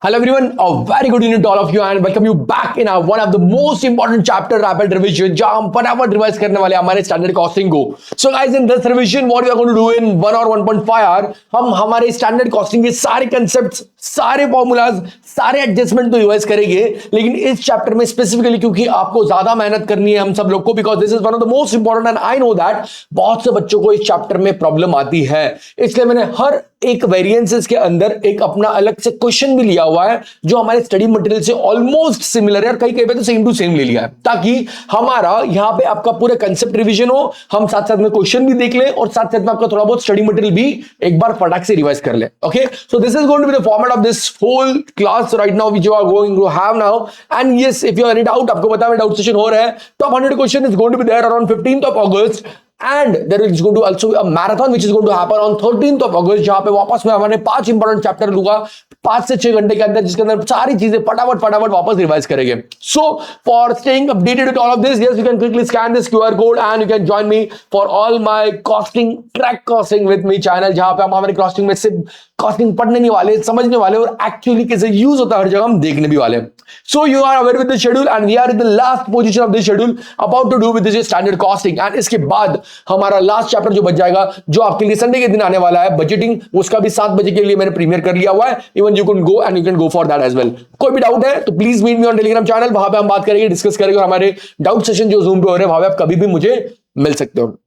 Hello everyone, a very good evening to all of you and welcome you back in our one of the most important chapter rapid revision जहां हम फटाफट revise करने वाले हमारे standard costing को. So guys, in this revision what we are going to do in 1 or 1.5 hour हम हमारे standard costing के सारे कंसेप्ट्स, सारे फॉर्मूलाज, सारे एडजस्टमेंट को रिवाइज करेंगे. लेकिन इस चैप्टर में स्पेसिफिकली क्योंकि आपको ज्यादा मेहनत करनी है हम सब लोग को, because this is one of the most important and I know that बहुत से बच्चों को इस चैप्टर में प्रॉब्लम आती है. इसलिए मैंने हर एक वेरिएंसेस के अंदर एक अपना अलग से क्वेश्चन भी लिया हुआ है जो हमारे स्टडी मटेरियल से ऑलमोस्ट सिमिलर है और कई पे तो सेम टू सेम ले लिया है, ताकि हमारा यहां पे आपका पूरा कंसेप्ट रिवीजन हो, हम साथ साथ में क्वेश्चन भी देख लें और साथ साथ में आपका थोड़ा बहुत स्टडी मटेरियल भी एक बार फटाक से रिवाइज कर ले. Okay, so this is going to be the format of this whole class right now which you are going to have now. And yes, if you are any doubt, आपको पता है डाउट सेशन हो रहा है. Top 100 question is going to be there around 15th of August. And there is going to also be a marathon which is going to happen on 13th of August, जहां पे वापस में हमारे 5 important chapter लूंगा 5 से 6 घंटे के अंदर, जिसके अंदर सारी चीजें फटाफट वापस रिवाइज करेंगे. So for staying updated with all of this, yes, you can quickly scan this QR code and you can join me for all my costing track costing with me channel, जहां पे हम हमारे costing में सिर्फ costing पढ़ने नहीं वाले, समझने वाले और एक्चुअली कैसे यूज होता है हर जगह हम देखने भी वाले. So you are aware with the schedule and we are in the last position of this schedule about to do with this standard costing. And इसके बाद हमारा लास्ट चैप्टर जो बच जाएगा, जो आपके लिए संडे के दिन आने वाला है, बजटिंग, उसका भी 7 बजे के लिए मैंने प्रीमियर कर लिया हुआ है. Even you can go and you can go for that as well. कोई भी डाउट है तो please meet me on Telegram channel, वहां पे हम बात करेंगे, डिस्कस करेंगे और हमारे डाउट सेशन जो जूम पे हो रहे हैं वहां पे आप कभी भी मुझे मिल सकते हो.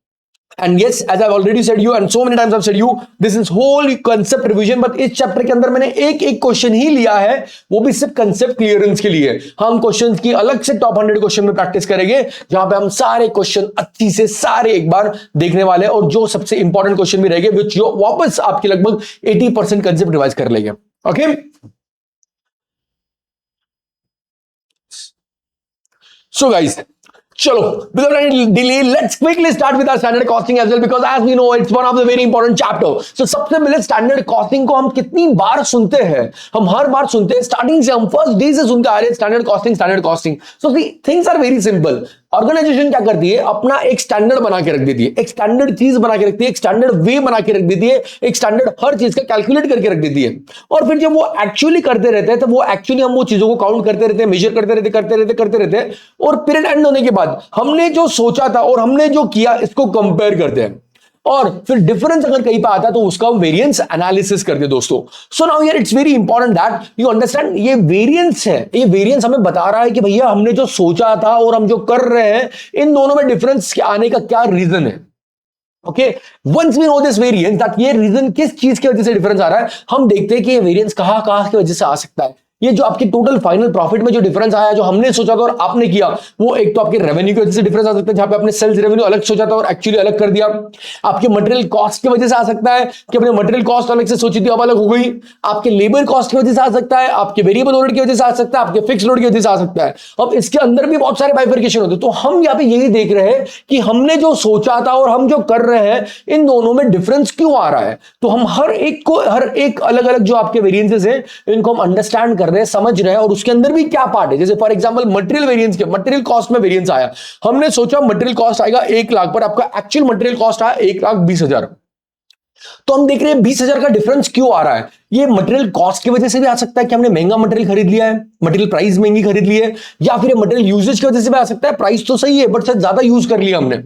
And yes, as I've already said you and so many times I've said you, this is whole concept revision. but इस चैप्टर के अंदर मैंने एक क्वेश्चन ही लिया है, वो भी सिर्फ कंसेप्ट क्लियरेंस के लिए. हम क्वेश्चंस की अलग से टॉप 100 क्वेश्चन में प्रैक्टिस करेंगे, जहां पे हम सारे क्वेश्चन अच्छी से सारे एक बार देखने वाले हैं और जो सबसे इंपॉर्टेंट क्वेश्चन भी रहेंगे विच जो वापस आपके लगभग 80% कंसेप्ट रिवाइज कर लेंगे. ओके, so guys, चलो without any delay let's quickly start with our standard costing as well, because as we know it's one of the very important chapter. so सबसे पहले स्टैंडर्ड कॉस्टिंग को हम कितनी बार सुनते हैं, हम हर बार सुनते हैं, स्टार्टिंग से हम फर्स्ट डे से सुनते आ रहे हैं standard costing. So things are very simple. Organisation क्या करती है, अपना एक स्टैंडर्ड बना के रख देती है, एक स्टैंडर्ड चीज बना के रखती है, एक स्टैंडर्ड वे बना के रख देती है, एक स्टैंडर्ड हर चीज का कैलकुलेट करके रख देती है. और फिर जब वो एक्चुअली करते रहते हैं तो वो एक्चुअली हम वो चीजों को काउंट करते रहते हैं, मेजर करते रहते हैं और पीरियड एंड होने के बाद हमने जो सोचा था और हमने जो किया इसको कंपेयर करते हैं और फिर डिफरेंस अगर कहीं पे आता है तो उसका हम वेरिएंस एनालिसिस करते हैं दोस्तों. So now here it's very important that you understand, ये वेरिएंस है, ये वेरिएंस हमें बता रहा है कि भैया हमने जो सोचा था और हम जो कर रहे हैं इन दोनों में डिफरेंस आने का क्या रीजन है. Okay, once we know this variance that ये रीजन किस चीज की वजह से डिफरेंस आ रहा है, हम देखते हैं कि ये वेरिएंस कहां की वजह से आ सकता है. ये जो आपकी टोटल फाइनल प्रॉफिट में जो डिफरेंस आया, जो हमने सोचा था और आपने किया, वो एक तो आपके रेवेन्यू की वजह से डिफरेंस आ सकता है, जहां पे आपने सेल्स रेवेन्यू अलग सोचा था और एक्चुअली अलग कर दिया. आपके मटेरियल कॉस्ट की वजह से आ सकता है कि अपने मटेरियल कॉस्ट अलग से सोची थी अब अलग हो गई. आपके लेबर कॉस्ट की वजह से आ सकता है, आपके वेरिएबल ओवरहेड की वजह से आ सकता है, आपके फिक्स लोड की वजह से आ सकता है. अब इसके अंदर भी बहुत सारे बाइफरकेशन होते हैं. तो हम यहाँ पे यही देख रहे हैं कि हमने जो सोचा था और हम जो कर रहे हैं इन दोनों में डिफरेंस क्यों आ रहा है. तो हम हर एक अलग अलग जो आपके वेरिएंसेस हैं इनको हम अंडरस्टैंड कर रहे हैं, समझ रहे हैं और उसके अंदर भी क्या पार्ट है. जैसे फॉर एग्जांपल मटेरियल वेरिएंस के, मटेरियल कॉस्ट में वेरिएंस आया, हमने सोचा मटेरियल कॉस्ट आएगा 1 लाख पर आपका एक्चुअल मटेरियल कॉस्ट आया 1,20,000. तो हम देख रहे हैं 20,000 का डिफरेंस क्यों आ रहा है. ये मटेरियल कॉस्ट की वजह से भी आ सकता है कि हमने महंगा मटेरियल खरीद लिया है, मटेरियल प्राइस महंगी खरीद ली है, या फिर मटेरियल यूजेज की वजह से भी आ सकता है, प्राइस तो सही है बट शायद ज्यादा यूज कर लिया हमने.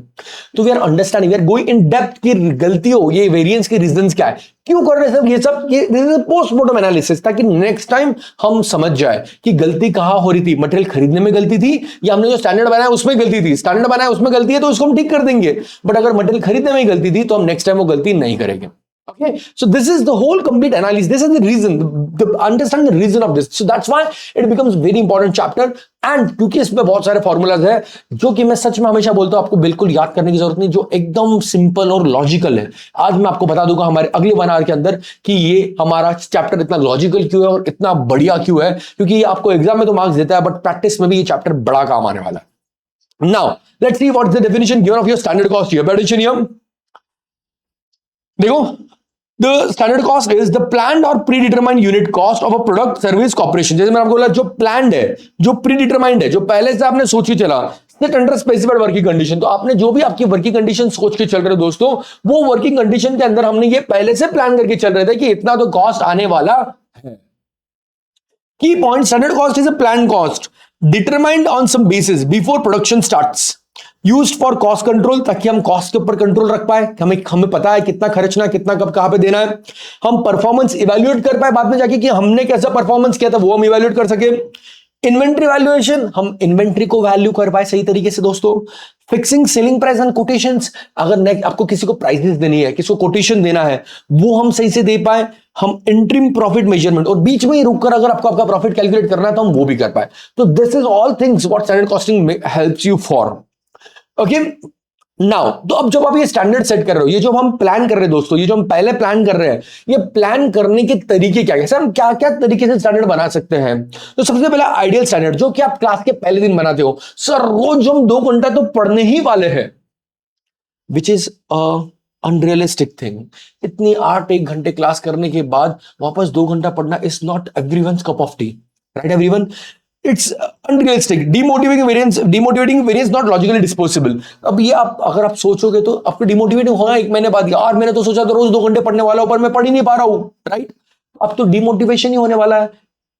तो we are understanding, we are going in depth की गलती हो, ये वेरिएंस के रीजंस क्या है, क्यों कर रहे हैं सब ये पोस्टमार्टम एनालिसिस, ताकि नेक्स्ट टाइम हम समझ जाए कि गलती कहां हो रही थी. मटेरियल खरीदने में गलती थी या हमने जो स्टैंडर्ड बनाया उसमें गलती थी. स्टैंडर्ड बनाया उसमें गलती है तो उसको हम ठीक कर देंगे, बट अगर मटेरियल खरीदने में गलती थी तो हम नेक्स्ट टाइम वो गलती नहीं करेंगे. Okay, so this is the whole complete analysis. This is the reason, the understand the reason of this. So that's why it becomes very important chapter. And क्योंकि इसमें बहुत सारे फॉर्मूलाज है जो कि मैं सच में हमेशा बोलता हूं आपको बिल्कुल याद करने की जरूरत नहीं, जो एकदम सिंपल और लॉजिकल है. आज मैं आपको बता दूंगा हमारे अगले 1 आवर के अंदर कि ये हमारा चैप्टर इतना लॉजिकल क्यों है और इतना बढ़िया क्यों है, क्योंकि ये आपको एग्जाम में तो मार्क्स देता है बट प्रैक्टिस में भी ये चैप्टर बड़ा काम आने वाला है. Now let's see what is the definition given of your standard cost here. Edition here देखो, The standard cost is the planned or predetermined unit cost of a product, service, corporation. जैसे मैंने आपको बोला जो planned है, जो predetermined है, जो पहले से आपने सोच के चला, set under specified working condition. तो आपने जो भी आपकी वर्किंग कंडीशन सोच के चल रहे हो दोस्तों, वो वर्किंग कंडीशन के अंदर हमने ये पहले से प्लान करके चल रहे थे कि इतना तो कॉस्ट आने वाला है. Key point, standard cost is a plan cost determined on some basis before production starts, used for cost control, ताकि हम कॉस्ट के ऊपर कंट्रोल रख पाए, हमें पता है कितना खर्चना है, कितना कब कहां पे देना है, हम परफॉर्मेंस इवैल्यूएट कर पाए बाद में जाके कि हमने कैसा परफॉर्मेंस किया था वो हम इवैल्यूएट कर सके। इन्वेंट्री वैल्यूएशन, हम इन्वेंट्री को वैल्यू कर पाए सही तरीके से दोस्तों। Fixing selling price and quotations, अगर नेक्स्ट आपको किसी को प्राइसेस देनी है, किसी को कोटेशन देना है, वो हम सही से दे पाए। हम इंटरिम प्रॉफिट मेजरमेंट, और बीच में ही रुककर अगर आपको आपका प्रॉफिट कैलकुलेट करना है तो हम वो भी कर पाए। तो this is all things what standard costing helps you for. Okay now, तो अब जब आप ये स्टैंडर्ड सेट कर रहे हो, ये जो हम प्लान कर रहे हैं दोस्तों, ये जो हम पहले प्लान कर रहे हैं, ये प्लान करने के तरीके क्या है, सर हम क्या क्या तरीके से स्टैंडर्ड बना सकते हैं। तो सबसे पहला आइडियल स्टैंडर्ड, जो कि आप क्लास के पहले दिन बनाते हो, सर रोज हम 2 घंटा तो पढ़ने ही वाले हैं, विच इज अनरियलिस्टिक थिंग। इतनी 1 घंटे क्लास करने के बाद वापस 2 घंटा पढ़ना is not everyone's cup of T, right everyone. It's unrealistic, demotivating variance not logically disposable. अब ये आप अगर आप सोचोगे तो आपको डिमोटिवेटिंग होगा 1 महीने बाद, यार मैंने तो सोचा था रोज 2 घंटे पढ़ने वाला हूं पर मैं पढ़ ही नहीं पा रहा हूं, राइट। अब तो डिमोटिवेशन ही होने वाला है,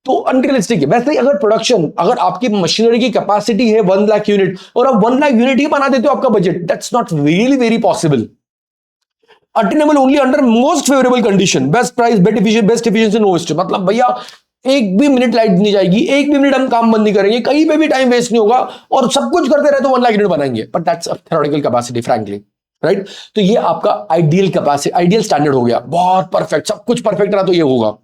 तो अनरियलिस्टिक है। वैसे अगर प्रोडक्शन, अगर आपकी मशीनरी की कैपेसिटी है 1 लाख यूनिट और आप 1 लाख यूनिट ही बना देते हो आपका budget, that's not really very possible. Attainable only under most favourable condition, best price, best efficiency, no waste. मतलब भैया एक भी मिनट लाइट नहीं जाएगी, एक भी मिनट हम काम बंद नहीं करेंगे, कहीं पे भी टाइम वेस्ट नहीं होगा, और सब कुछ करते रहे तो 1 लाख यूनिट बनाएंगे, but that's theoretical capacity frankly, right. तो ये आपका आइडियल कैपेसिटी, आइडियल स्टैंडर्ड हो गया, बहुत परफेक्ट, सब कुछ परफेक्ट रहा तो ये होगा।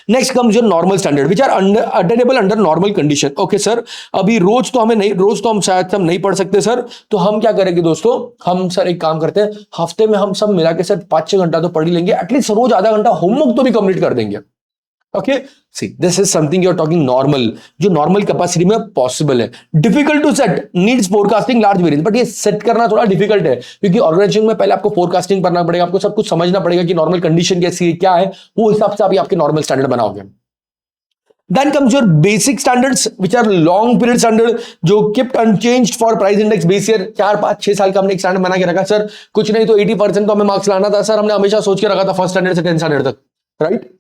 Next comes your normal standard which are attainable under normal condition. Okay sir, अभी रोज तो हम शायद हम नहीं पढ़ सकते सर, तो हम क्या करेंगे दोस्तों, हम सर एक काम करते हैं, हफ्ते में हम सब मिला के सर 5-6 घंटा तो पढ़ ही लेंगे, एटलीस्ट रोज आधा घंटा होमवर्क तो भी कंप्लीट कर देंगे। Okay see, this is something you are talking normal, जो नॉर्मल कैपेसिटी में पॉसिबल है। Difficult to set, needs forecasting large variance, but ये सेट करना थोड़ा डिफिकल्ट है, क्योंकि ऑर्गेनाइजेशन में पहले आपको फोरकास्टिंग करना पड़ेगा, आपको सब कुछ समझना पड़ेगा कि नॉर्मल कंडीशन कैसी है, क्या है, वो हिसाब से आप आपके नॉर्मल स्टैंडर्ड बनाओगे। Then comes your basic standards, which are long period standard, जो kept unchanged for price index base year। 4-5-6 साल का हमने एक स्टैंडर्ड बना के रखा सर, कुछ नहीं तो 80% तो हमें मार्क्स लाना था सर, हमने हमेशा सोच के रखा था फर्स्ट स्टैंडर्ड से 10th स्टैंडर्ड तक, right.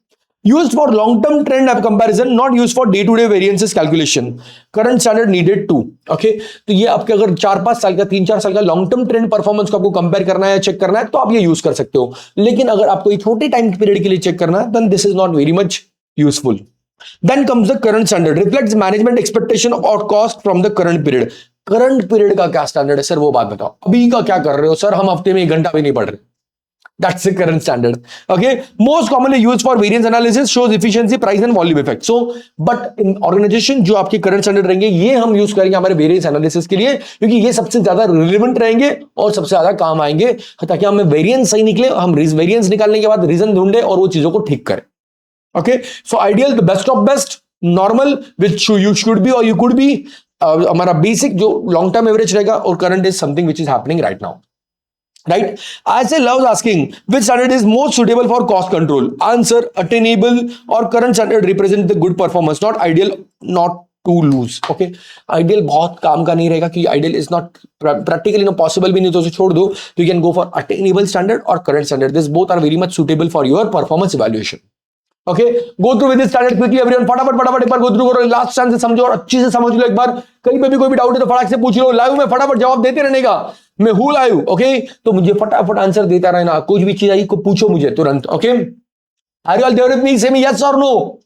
Used for long term trend comparison, not used for day to day variances calculation. Current standard needed to, okay। तो ये आपके अगर 4-5 साल का, 3-4 साल का लॉन्ग टर्म ट्रेंड परफॉर्मेंस को आपको कंपेयर करना है, चेक करना है, तो आप ये यूज कर सकते हो। लेकिन अगर आपको ये छोटे टाइम पीरियड के लिए चेक करना है, then this is not very much useful। Then comes the current standard, reflects management expectation or cost from the current period। Current period का क्या स्टैंडर्ड है सर, वो बात बताओ। अभी का क्या कर रहे हो सर, हम हफ्ते में 1 घंटा भी नहीं पढ़ रहे, that's the current standard, okay। Most commonly used for variance analysis, shows efficiency, price and volume effect। So but in organization जो आपके current standard रहेंगे, ये हम यूज करेंगे हमारे variance analysis के लिए, क्योंकि ये सबसे ज्यादा relevant रहेंगे और सबसे ज्यादा काम आएंगे, ताकि हमें variance सही निकले, हम variance निकालने के बाद रीजन ढूंढे और वो चीजों को ठीक करें। Okay, so ideal, the best of best, normal, which you should be or you could be, हमारा बेसिक जो लॉन्ग टर्म एवरेज रहेगा, और current is something which is happening right now, right। I say loves asking which standard is most suitable for cost control। Answer, attainable or current standard represent the good performance, not ideal, not to lose। Okay, ideal बहुत काम का नहीं रहेगा, कि ideal is not practically no possible भी नहीं, तो उसे छोड़ दो, तो you can go for attainable standard or current standard। This both are very much suitable for your performance evaluation। Okay, go through with this standard quickly everyone, फटाफट एक बार go through करो, लास्ट चांस से समझो और अच्छे से समझ लो एक बार। कहीं पे भी कोई भी डाउट है तो फटाक से पूछ लो, लाइव में फटाफट जवाब देते रहने का, मैं हूं लाइव, ओके। तो मुझे फटाफट आंसर देता रहना, कुछ भी चीज आई को पूछो मुझे तुरंत, okay. Are you all there with me, say me yes और no.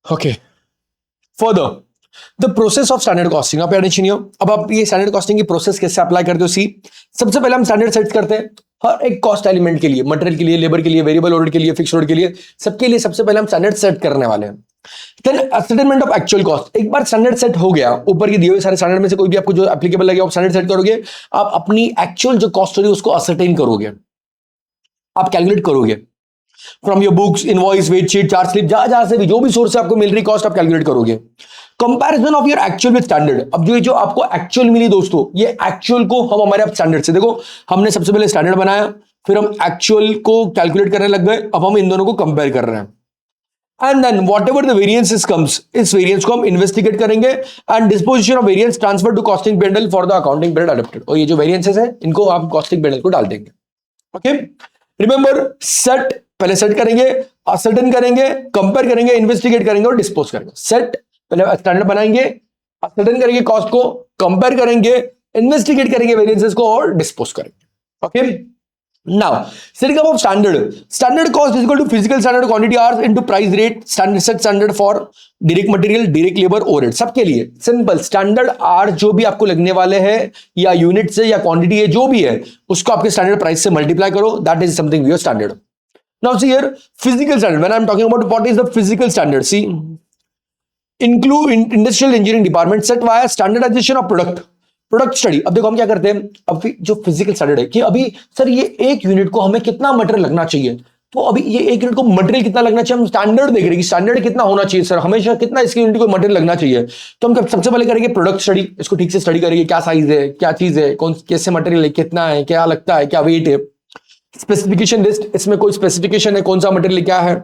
Okay, further the process of standard costing, आप अटेंशन हो। अब आप ये स्टैंडर्ड कॉस्टिंग की प्रोसेस कैसे अप्लाई करते हो, सी। सबसे पहले हम स्टैंडर्ड सेट करते हैं हर एक कॉस्ट एलिमेंट के लिए, मटेरियल के लिए, लेबर के लिए, वेरिएबल ओवरहेड के लिए, फिक्स्ड ओवरहेड के लिए, सबके लिए सबसे पहले हम स्टैंडर्ड सेट करने वाले हैं। Then assessment of actual cost, एक बार स्टैंडर्ड सेट हो गया, ऊपर के दिए हुए सारे स्टैंडर्ड में से कोई भी आपको जो एप्लीकेबल लगे आप स्टैंडर्ड सेट करोगे, आप अपनी एक्चुअल जो कॉस्ट होगी उसको असरटेन करोगे, आप कैलकुलेट करोगे from your books, invoice, weight sheet, charge slip, जहां से भी जो भी सोर्स से आपको मिल रही कॉस्ट आप कैलकुलेट करोगे। Comparison of your actual with standard. अब जो आपको एक्चुअल मिली दोस्तों, ये एक्चुअल को हम हमारे स्टैंडर्ड से, देखो हमने सबसे पहले स्टैंडर्ड बनाया, फिर हम एक्चुअल को कैलकुलेट करने लग गए, अब हम इन दोनों को कंपेयर कर रहे हैं। And then whatever the variances comes, इस वेरियंस को हम इन्वेस्टिगेट करेंगे and disposition of variance transfer to costing bundle for the accounting period adopted. और ये जो वेरियंसेस है इनको आप कॉस्टिंग बंडल को डाल देंगे। ओके, रिमेंबर सेट, पहले सेट करेंगे, असर्टेन करेंगे, कंपेयर करेंगे, इन्वेस्टिगेट करेंगे और डिस्पोज करेंगे। सेट, पहले स्टैंडर्ड बनाएंगे, असर्टेन करेंगे कॉस्ट को, कंपेयर करेंगे, इन्वेस्टिगेट करेंगे वेरियंसेस को और डिस्पोज करेंगे। Okay, now setting up of standard cost is equal to physical standard quantity hours into price rate standard for direct material, direct labor, overhead। सबके लिए सिंपल, स्टैंडर्ड आर जो भी आपको लगने वाले हैं या यूनिट से या क्वांटिटी है जो भी है उसको आपके स्टैंडर्ड प्राइस से मल्टीप्लाई करो, that is something your standard. Now see here physical standard, when I am talking about what is the physical standard, see include industrial engineering department set via standardization of product study. अब देखो हम क्या करते हैं, अभी जो physical standard है कि अभी सर ये एक यूनिट को हमें कितना मटेरियल लगना चाहिए, तो अभी ये एक यूनिट को मटेरियल कितना लगना चाहिए, हम स्टैंडर्ड देख रहे हैं कि स्टैंडर्ड कितना होना चाहिए सर, हमेशा कितना इसकी यूनिट को मटेरियल लगना चाहिए। तो हम सबसे पहले करेंगे प्रोडक्ट स्टडी, इसको ठीक से स्टडी करेंगे, क्या साइज है, क्या चीज है, कौन कैसे मटेरियल है, कितना है, क्या लगता है, क्या वेट है। स्पेसिफिकेशन लिस्ट, इसमें कोई स्पेसिफिकेशन है, कौन सा मटेरियल क्या है।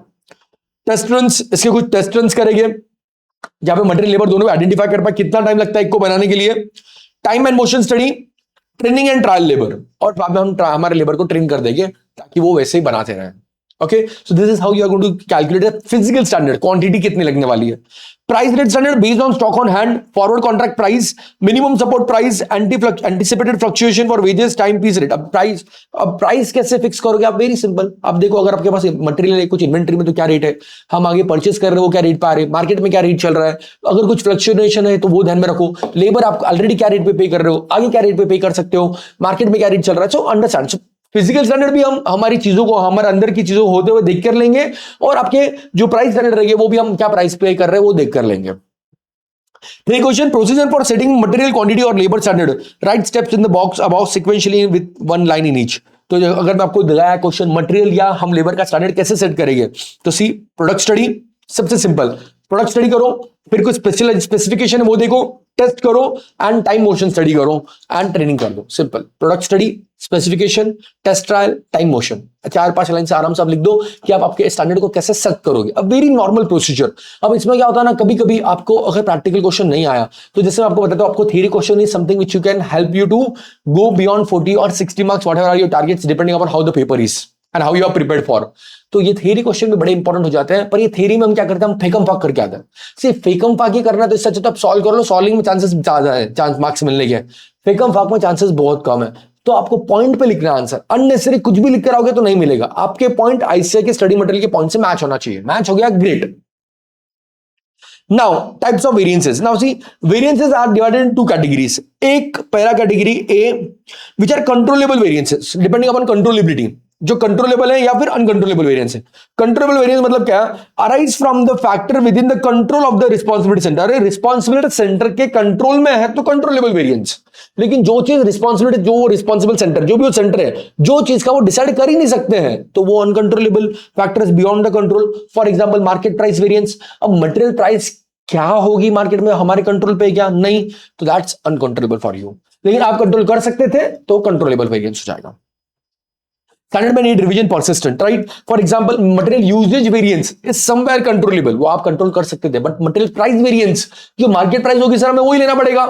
टेस्ट रन्स, इसके कुछ टेस्ट रन्स करेंगे जहां पे मटेरियल लेबर दोनों आइडेंटिफाई कर पाए कितना टाइम लगता है एक को बनाने के लिए। Time and motion study, training and trial labour, और बाद में हम हमारे लेबर को ट्रेन कर देंगे ताकि वो वैसे ही बनाते रहें। Okay, so this is how you are going to calculate the physical standard, quantity कितनी लगने वाली है। Price rate standard based on stock on hand, forward contract price, minimum support price, anticipated fluctuation for wages, time piece rate. अब price कैसे fix करोगे आप, very simple. आप देखो अगर आपके पास मटेरियल है कुछ इन्वेंट्री में तो क्या रेट है, हम आगे परचेस कर रहे हो क्या रेट पा रहे हैं, मार्केट में क्या रेट चल रहा है, अगर कुछ फ्लक्चुएशन है तो वो ध्यान में रखो। लेबर आप ऑलरेडी क्या रेट पे कर रहे हो, आगे क्या रेट पे कर सकते हो, मार्केट में क्या रेट चल रहा है। सो अंडरस्टैंड, फिजिकल स्टैंडर्ड भी हम हमारी चीजों को, हमारे अंदर की चीजों को होते हुए देख कर लेंगे, और आपके जो प्राइस स्टैंडर्ड रहेंगे वो भी हम क्या प्राइस पे कर रहे हैं वो देख कर लेंगे। Three question, procedure for setting material quantity और labour standard, write steps in the box about sequentially with one line in each. तो अगर मैं आपको दिलाया क्वेश्चन मटेरियल या हम लेबर का स्टैंडर्ड कैसे सेट करेंगे, तो सी प्रोडक्ट स्टडी, सबसे सिंपल प्रोडक्ट स्टडी करो, फिर कुछ स्पेशल स्पेसिफिकेशन है वो देखो, टेस्ट करो एंड टाइम मोशन स्टडी करो एंड ट्रेनिंग कर दो। Simple, product study, specification, test trial, time motion, 4-5 line से आराम से आप लिख दो कि आप आपके स्टैंडर्ड को कैसे सेट करोगे। अब वेरी नॉर्मल प्रोसीजर। अब इसमें क्या होता है ना, कभी कभी आपको अगर प्रैक्टिकल क्वेश्चन नहीं आया तो जैसे मैं आपको बताता हूं, आपको theory question is something which you can help you to go beyond 40 और 60 marks, whatever are your targets depending upon how the paper is and how you are prepared for. तो ये थ्योरी क्वेश्चन भी बड़े important हो जाते हैं, पर ये थ्योरी में हम क्या करते हैं, हम फेकम फाक करके आते हैं। सिर्फ फेकम फाक ही करना तो इससे अच्छा तो आप सॉल्व कर लो, सॉल्विंग में चांसेस ज्यादा है, चांस मार्क्स मिलने के, फेकम फाक में चांसेस बहुत कम है। तो आपको पॉइंट पे लिखना आंसर, अननेसेसरी कुछ भी लिख कर आओगे तो नहीं मिलेगा। आपके पॉइंट आईसीआई के स्टडी मटेरियल के पॉइंट से मैच होना चाहिए, मैच हो गया great. Now, types of variances. Now, see, variances are divided in two categories. एक पहला category A, which are controllable variances, depending upon controllability. जो कंट्रोलेबल है या फिर अनकंट्रोलेबल वेरिएंस है। कंट्रोलेबल वेरिएंस मतलब क्या, arise from the factor with in the control of the responsibility centre. अरे रिस्पांसिबिलिटी सेंटर के कंट्रोल में है तो कंट्रोलेबल वेरिएंस, लेकिन जो चीज रिस्पांसिबिलिटी, जो रिस्पांसिबल सेंटर, जो भी वो सेंटर है, जो चीज का वो डिसाइड कर ही नहीं सकते हैं, तो वो uncontrollable factors beyond the control. For example market price variance. अब मटेरियल प्राइस क्या होगी मार्केट में, हमारे कंट्रोल पे क्या नहीं, तो दैट्स अनकंट्रोलेबल फॉर यू। लेकिन आप कंट्रोल कर सकते थे तो कंट्रोलेबल वेरिएंस हो जाएगा। स्टैंडर्ड में need revision persistent, right. For example material usage variance is somewhere controllable, वो आप कंट्रोल कर सकते थे, बट मटेरियल प्राइस वेरिएंस जो मार्केट प्राइस होगी सर हमें वही लेना पड़ेगा,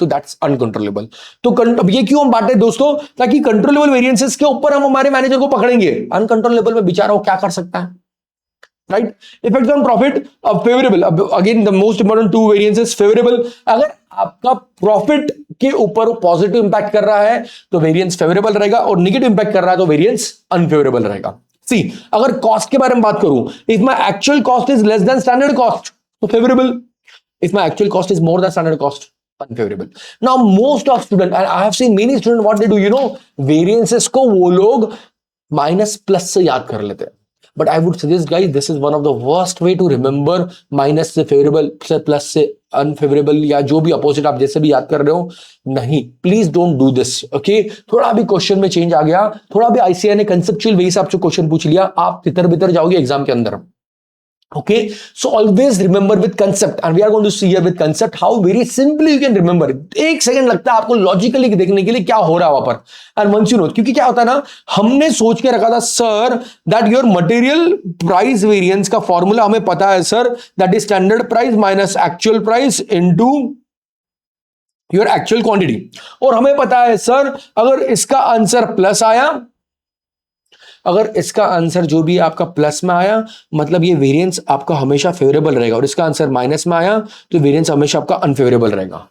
तो दैट्स अनकंट्रोलेबल। तो अब ये क्यों हम बांटे दोस्तों, ताकि कंट्रोलेबल वेरिएंसेस के ऊपर हम हमारे मैनेजर को पकड़ेंगे, अनकंट्रोलेबल में बेचारा वो क्या कर सकता है, right. Effect on profit, favourable, again the most important two variances, favourable, अगर आपका प्रॉफिट के ऊपर पॉजिटिव इंपैक्ट कर रहा है तो वेरिएंस फेवरेबल रहेगा, और नेगेटिव इंपैक्ट कर रहा है तो वेरिएंस अनफेवरेबल रहेगा। सी, अगर कॉस्ट के बारे में बात करूं, if my actual cost is less than standard cost तो favourable, if my actual cost is more than standard cost unfavourable. Now most of student, I have seen many student, what they do, you know, variances को वो लोग minus plus से याद कर लेते हैं। But I would suggest guys, this is one of the worst way to remember minus से favourable से प्लस से अनफेवरेबल, या जो भी अपोजिट आप जैसे भी याद कर रहे हो, नहीं, please don't do this. Okay, थोड़ा भी क्वेश्चन में चेंज आ गया, थोड़ा भी आईसीआई ने कंसेप्चुअल वे से आपसे क्वेश्चन पूछ लिया, आप तितर बितर जाओगे एग्जाम के अंदर। Okay, so always remember with concept, and we are going to see here with concept how very simply you can remember it. एक सेकंड लगता है आपको लॉजिकली देखने के लिए क्या हो रहा है वहां पर, एंड वंस यू नो, क्योंकि क्या होता है ना, हमने सोच के रखा था sir that your material price variance का फॉर्मूला हमें पता है sir, that is standard price minus actual price into your actual quantity, और हमें पता है सर अगर इसका आंसर प्लस आया, अगर इसका आंसर जो भी आपका प्लस में आया मतलब ये वेरिएंस आपका हमेशा फेवरेबल रहेगा, और इसका आंसर माइनस में आया तो वेरिएंस हमेशा आपका अनफेवरेबल रहेगा।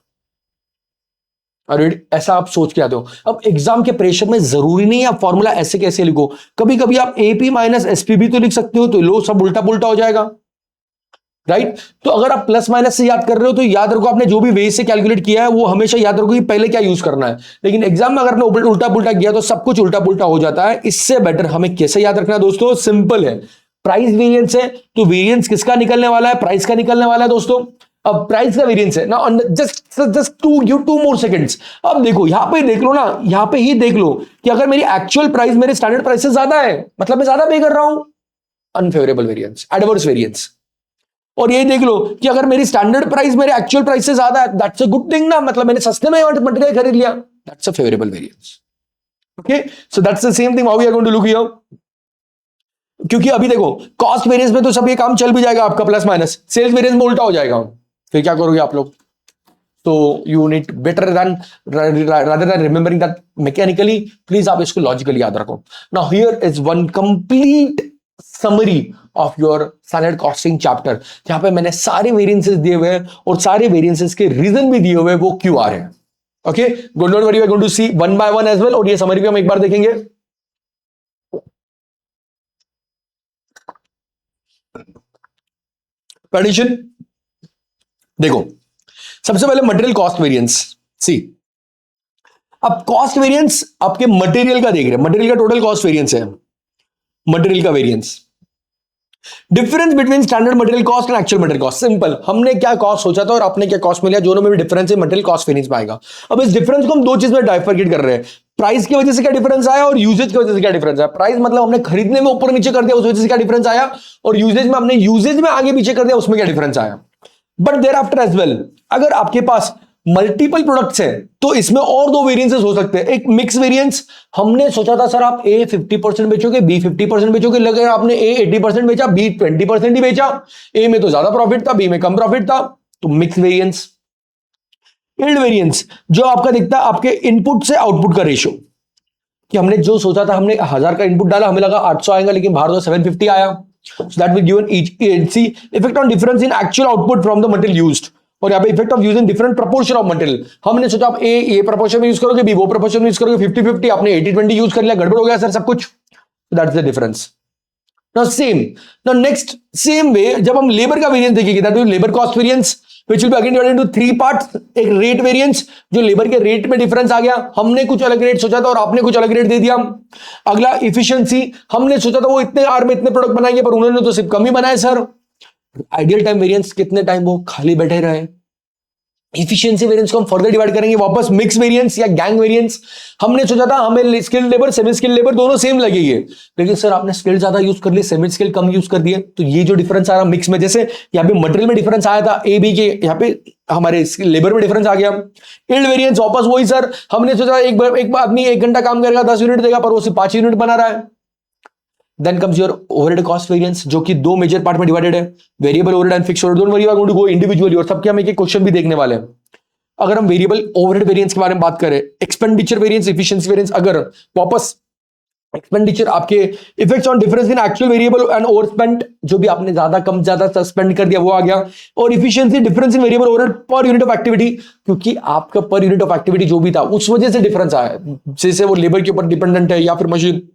और ऐसा आप सोच के आते हो। अब एग्जाम के प्रेशर में जरूरी नहीं आप फॉर्मूला ऐसे कैसे लिखो, कभी कभी आप एपी माइनस एसपी भी तो लिख सकते हो, तो लो सब उल्टा पुल्टा हो जाएगा, राइट। तो अगर आप प्लस माइनस से याद कर रहे हो तो याद रखो आपने जो भी वे से कैलकुलेट किया है वो हमेशा याद रखो कि पहले क्या यूज करना है, लेकिन एग्जाम में अगर आपने उल्टा पुल्टा किया तो सब कुछ उल्टा पुल्टा हो जाता है। इससे बेटर हमें कैसे याद रखना है दोस्तों, सिंपल है, प्राइस वेरिएंस है तो वेरिएंस किसका निकलने वाला है, प्राइस का निकलने वाला है दोस्तों। अब प्राइस का वेरिएंस है ना, just to give 2 more seconds। अब देखो यहां पे देख लो ना, यहां पे ही देख लो कि अगर मेरी एक्चुअल प्राइस मेरे स्टैंडर्ड प्राइस से ज्यादा है मतलब मैं ज्यादा पे कर रहा हूं, अनफेवरेबल वेरिएंस, एडवर्स वेरिएंस। और ये देख लो कि अगर मेरी स्टैंडर्ड प्राइस मेरे एक्चुअल प्राइस से ज्यादा है, दैट्स अ गुड थिंग ना, मतलब मैंने सस्ते में मटेरियल खरीद लिया, that's a favourable variance. Okay, so that's the same thing how we are going to look here. क्योंकि अभी देखो कॉस्ट वेरिएंस में तो सब ये काम चल भी जाएगा आपका प्लस माइनस, सेल्स वेरिएंस में उल्टा हो जाएगा, फिर क्या करोगे आप लोग। तो you need better than rather than remembering that mechanically, please आप इसको लॉजिकली याद रखो। Now here is one complete summary of your standard costing chapter, जहां पे मैंने सारे वेरिएंसेस दिए हुए हैं और सारे वेरिएंसेस के रीजन भी दिए हुए हैं, वो क्यों आ रहे हैं। Okay, good, not worry, we are going to see one by one as well, और ये समरी भी हम एक बार देखेंगे। कंडीशन देखो, सबसे पहले मटेरियल कॉस्ट वेरिएंस, सी अब कॉस्ट वेरिएंस आपके मटेरियल का देख रहे हैं, मटेरियल का टोटल कॉस्ट वेरिएंस है, मटेरियल का variance, difference between standard material cost and actual material cost. Simple, हमने क्या कॉस्ट सोचा था और आपने क्या कॉस्ट मिला, दोनों में भी डिफरेंस है, मटेरियल कॉस्ट वेरिएंस में आएगा। अब इस डिफरेंस को हम दो चीज में डाइफरकेट कर रहे हैं, प्राइस की वजह से क्या डिफरेंस आया और यूजेज की वजह से क्या डिफरेंस आया। प्राइस मतलब हमने खरीदने में ऊपर नीचे कर दिया, उस वजह से क्या डिफरेंस आया, और यूजेज में हमने यूजेज में आगे पीछे कर दिया, उसमें क्या डिफरेंस आया। But there after as well, अगर आपके पास मल्टीपल प्रोडक्ट्स हैं तो इसमें और दो वेरिएंसेस हो सकते हैं। एक मिक्स वेरिएंस, हमने सोचा था सर आप ए 50% बेचोगे, बी 50% बेचोगे, लगे आपने ए 80% बेचा, बी 20% ही बेचा, ए में तो ज्यादा प्रॉफिट था, बी में कम प्रॉफिट था, तो मिक्स वेरिएंस। यील्ड वेरिएंस, जो आपका दिखता है आपके इनपुट से आउटपुट का रेशियो, कि हमने जो सोचा था, हमने 1000 का इनपुट डाला, हमें लगा 800 आएगा, लेकिन बाहर तो 750 आया, so that will given each see effect on difference in actual output from the material used, और यहाँ पे effect of using different proportion of material. हमने सोचा आप ए प्रोपोर्शन में यूज करोगे, बी वो प्रोपोर्शन में यूज करोगे, 50-50, आपने 80-20 यूज कर लिया, गड़बड़ हो गया सर सब कुछ, that's the difference. Now same, now next same way जब हम लेबर का वेरिएंस देखेंगे, that is labour cost variance, which will be again divided into 3 parts। एक रेट वेरिएंस, जो लेबर के रेट में डिफरेंस आ गया, हमने कुछ अलग रेट सोचा था और आपने कुछ अलग रेट दे दिया। अगला इफिशिएंसी, हमने सोचा था वो इतने आर में इतने प्रोडक्ट बनाएंगे पर उन्होंने तो सिर्फ कम ही बनाए सर। आइडियल टाइम वेरिएंस, कितने टाइम वो खाली बैठे रहे। इफिशिएंसी वेरिएंस को हम फर्दर डिवाइड करेंगे वापस मिक्स वेरिएंस या गैंग वेरिएंस, हमने सोचा था हमें skilled labour semi skilled labour दोनों सेम लगेगी, लेकिन सर आपने स्किल्ड ज्यादा यूज कर लिए, सेमी स्किल्ड कम यूज कर दिए, तो ये जो डिफरेंस आ रहा मिक्स में, जैसे यहाँ पे मटेरियल में डिफरेंस आया था ए बी के, यहाँ पे हमारे लेबर में डिफरेंस आ गया। यील्ड वेरिएंस वापस वही सर, हमने सोचा एक आदमी 1 घंटा काम करेगा 10 यूनिट देगा, पर वो सिर्फ 5 यूनिट बना रहा है। Then comes your overhead cost variance, जो कि 2 मेजर पार्ट में डिवाइडेड है, variable overhead and fixed overhead. Don't worry, we are going to go individually, और सबके हम एक क्वेश्चन भी देखने वाले हैं। अगर हम वेरिएबल ओवरहेड वेरिएंस के बारे में बात करें, एक्सपेंडिचर वेरिएंस, एफिशिएंसी वेरिएंस, अगर वापस एक्सपेंडिचर आपके effects on difference in actual variable and overspend, जो भी आपने ज्यादा कम ज्यादा स्पेंड कर दिया वो आ गया, और efficiency difference in variable overhead per unit of activity, क्योंकि आपका पर यूनिट ऑफ एक्टिविटी जो भी था उस वजह से डिफरेंस आया, जैसे वो लेबर के ऊपर डिपेंडेंट है या फिर मशीन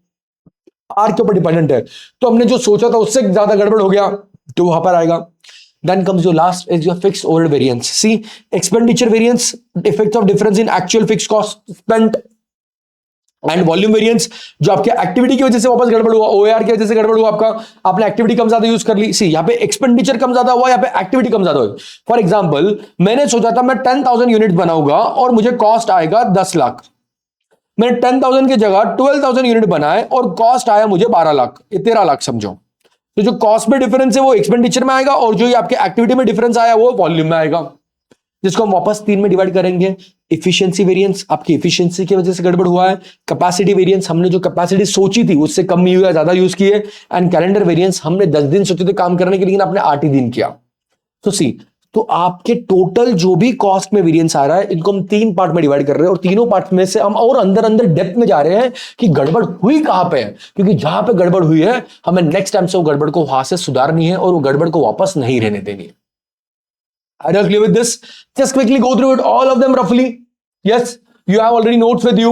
आर के ऊपर डिपेंडेंट है, तो हमने जो सोचा था उससे ज्यादा गड़बड़ हो गया, तो वहां पर आएगा। Then comes your last is your fixed overhead variance. See, expenditure variance, effects of difference in actual fixed cost spent, and volume variance, जो आपके एक्टिविटी की वजह से वापस गड़बड़ हुआ, ओएआर की वजह से गड़बड़ हुआ, आपका आपने एक्टिविटी कम ज्यादा यूज कर ली। सी यहाँ पे एक्सपेंडिचर कम ज्यादा हुआ, यहाँ पे एक्टिविटी कम ज्यादा हुई। फॉर एग्जांपल, मैंने सोचा था मैं 10,000 यूनिट बनाऊंगा और मुझे कॉस्ट आएगा 10 लाख, मैंने 10,000 की जगह 12,000 यूनिट बनाए और कॉस्ट आया मुझे 12 लाख, 13 लाख समझो। तो जो कॉस्ट में डिफरेंस है वो एक्सपेंडिचर में आएगा, और जो ये आपके एक्टिविटी में डिफरेंस आया वो वॉल्यूम में आएगा, जिसको हम वापस 3 में डिवाइड करेंगे। इफिशिएंसी वेरिएंस, आपकी इफिशिएंसी की वजह से गड़बड़ हुआ है। कैपेसिटी वेरिएंस, हमने जो कैपेसिटी सोची थी उससे कम ही हुआ, ज्यादा यूज किए। एंड कैलेंडर वेरिएंस, हमने 10 दिन सोचे थे काम करने के, लेकिन आपने 8 ही दिन किया। तो सी, तो आपके टोटल जो भी कॉस्ट में वेरिएंस आ रहा है, इनको हम 3 पार्ट में डिवाइड कर रहे हैं, और तीनों पार्ट में से हम और अंदर अंदर डेप्थ में जा रहे हैं कि गड़बड़ हुई कहां पे है, क्योंकि जहां पे गड़बड़ हुई है हमें नेक्स्ट टाइम से वो गड़बड़ को वहां से सुधारनी है और वो गड़बड़ को वापस नहीं रहने देनी है। Are you clear with this? Just quickly go through it, all of them roughly. Yes, you have already notes with you.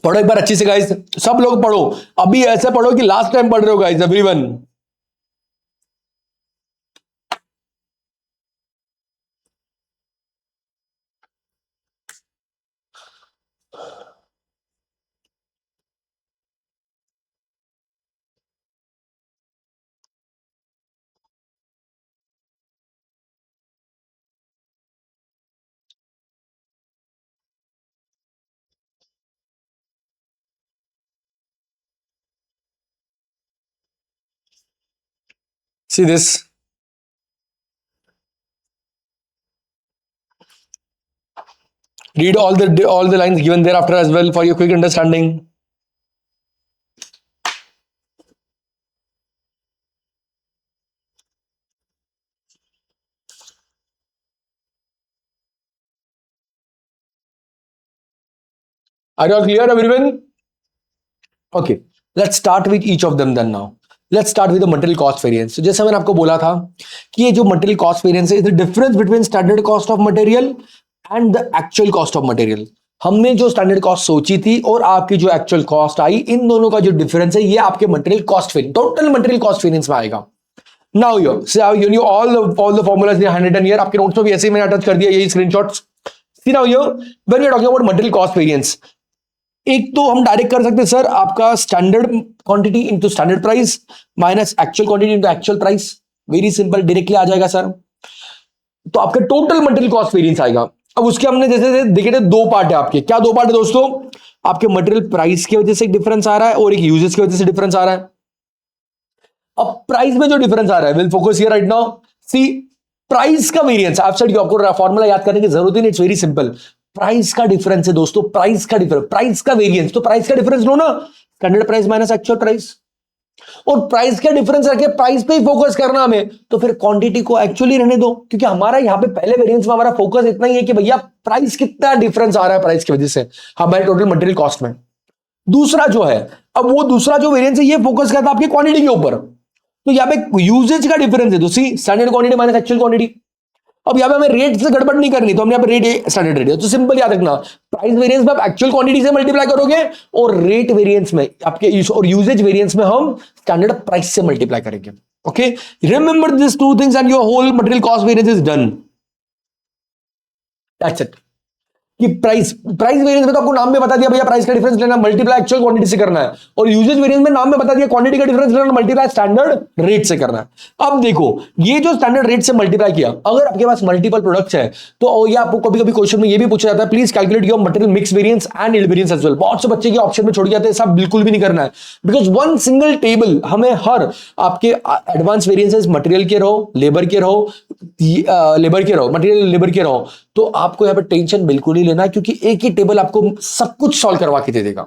पढ़ो एक बार अच्छी से गाइस, सब लोग पढ़ो। अभी ऐसे पढ़ो कि लास्ट टाइम पढ़ रहे हो guys, everyone. See this. Read all the lines given thereafter as well for your quick understanding. Are you all clear, everyone? Okay, let's start with each of them then now. Let's start with the material cost variance. So जैसा मैंने आपको बोला था कि ये जो material cost variance है, is the difference between standard cost of material and the actual cost of material. हमने जो स्टैंडर्ड कॉस्ट सोची थी और आपकी जो एक्चुअल कॉस्ट आई, इन दोनों का जो डिफरेंस है ये आपके material cost variance, total material cost variance में आएगा। Now you know all the formulas they are handwritten here, आपके नोट्स में भी ऐसे ही मैंने अटैच कर दिया यही screenshots. See now here when we are talking about material cost variance, एक तो हम डायरेक्ट कर सकते हैं सर, आपका standard quantity into standard price minus actual quantity into actual price, very simple, directly आ जाएगा सर। तो आपका टोटल मटेरियल कॉस्ट वेरिएंस आएगा। अब उसके हमने जैसे देखे थे दो पार्ट है आपके, क्या दो पार्ट है दोस्तों? आपके मटेरियल प्राइस की वजह से एक डिफरेंस आ रहा है और एक यूजेस की वजह से डिफरेंस आ रहा है। अब प्राइस में जो डिफरेंस आ रहा है, will focus here right now. See, price का वेरिएंस, आप साइड आपको फॉर्मूला याद करने की जरूरत ही नहीं, इट्स वेरी सिंपल। प्राइस का डिफरेंस है दोस्तों, प्राइस का डिफरेंस, प्राइस का वेरिएंस, तो प्राइस का डिफरेंस लो ना, standard price minus actual price, और प्राइस का डिफरेंस रखे, प्राइस पे ही फोकस करना हमें, तो फिर क्वांटिटी को एक्चुअली रहने दो, क्योंकि हमारा यहां पे पहले वेरिएंस में हमारा फोकस इतना ही है कि भैया प्राइस कितना डिफरेंस आ रहा है प्राइस की वजह से हमारे टोटल मटेरियल कॉस्ट में। दूसरा जो है, अब वो दूसरा जो वेरिएंस है ये फोकस करता है आपकी क्वांटिटी के ऊपर, तो यहां पे यूजेज का डिफरेंस है, तो see standard quantity minus actual quantity. अब यहां पे हमें रेट से गड़बड़ नहीं करनी, तो हमने यहां पे रेट स्टैंडर्ड रेट है, तो सिंपल याद रखना, प्राइस वेरिएंस में आप एक्चुअल क्वांटिटी से मल्टीप्लाई करोगे और रेट वेरिएंस में आपके और यूजेज वेरिएंस में हम स्टैंडर्ड प्राइस से मल्टीप्लाई करेंगे। Okay, remember this two things and your whole material cost variance is done. That's it. कि प्राइस वेरिएंस में तो आपको नाम में बता दिया भैया प्राइस का डिफरेंस लेना मल्टीप्लाई एक्चुअल क्वांटिटी से करना है, और यूजेज वेरिएंस में नाम में बता दिया क्वांटिटी का डिफरेंस लेना मल्टीप्लाई स्टैंडर्ड रेट से करना है। अब देखो ये जो स्टैंडर्ड रेट से मल्टीप्लाई किया, अगर आपके पास मल्टीपल प्रोडक्ट्स है तो ये आपको कभी कभी क्वेश्चन में ये भी पूछा जाता है, please calculate your material mix variance and yield variance as well. बहुत से बच्चे के ऑप्शन में छोड़ जाते हैं, सब बिल्कुल भी नहीं करना है, बिकॉज वन सिंगल टेबल हमें हर आपके एडवांस वेरिएंसेस मटेरियल के रहो, लेबर के रहो, मटेरियल लेबर के रहो, तो आपको यहां पर टेंशन बिल्कुल नहीं लेना है, क्योंकि एक ही टेबल आपको सब कुछ सॉल्व करवा के दे देगा।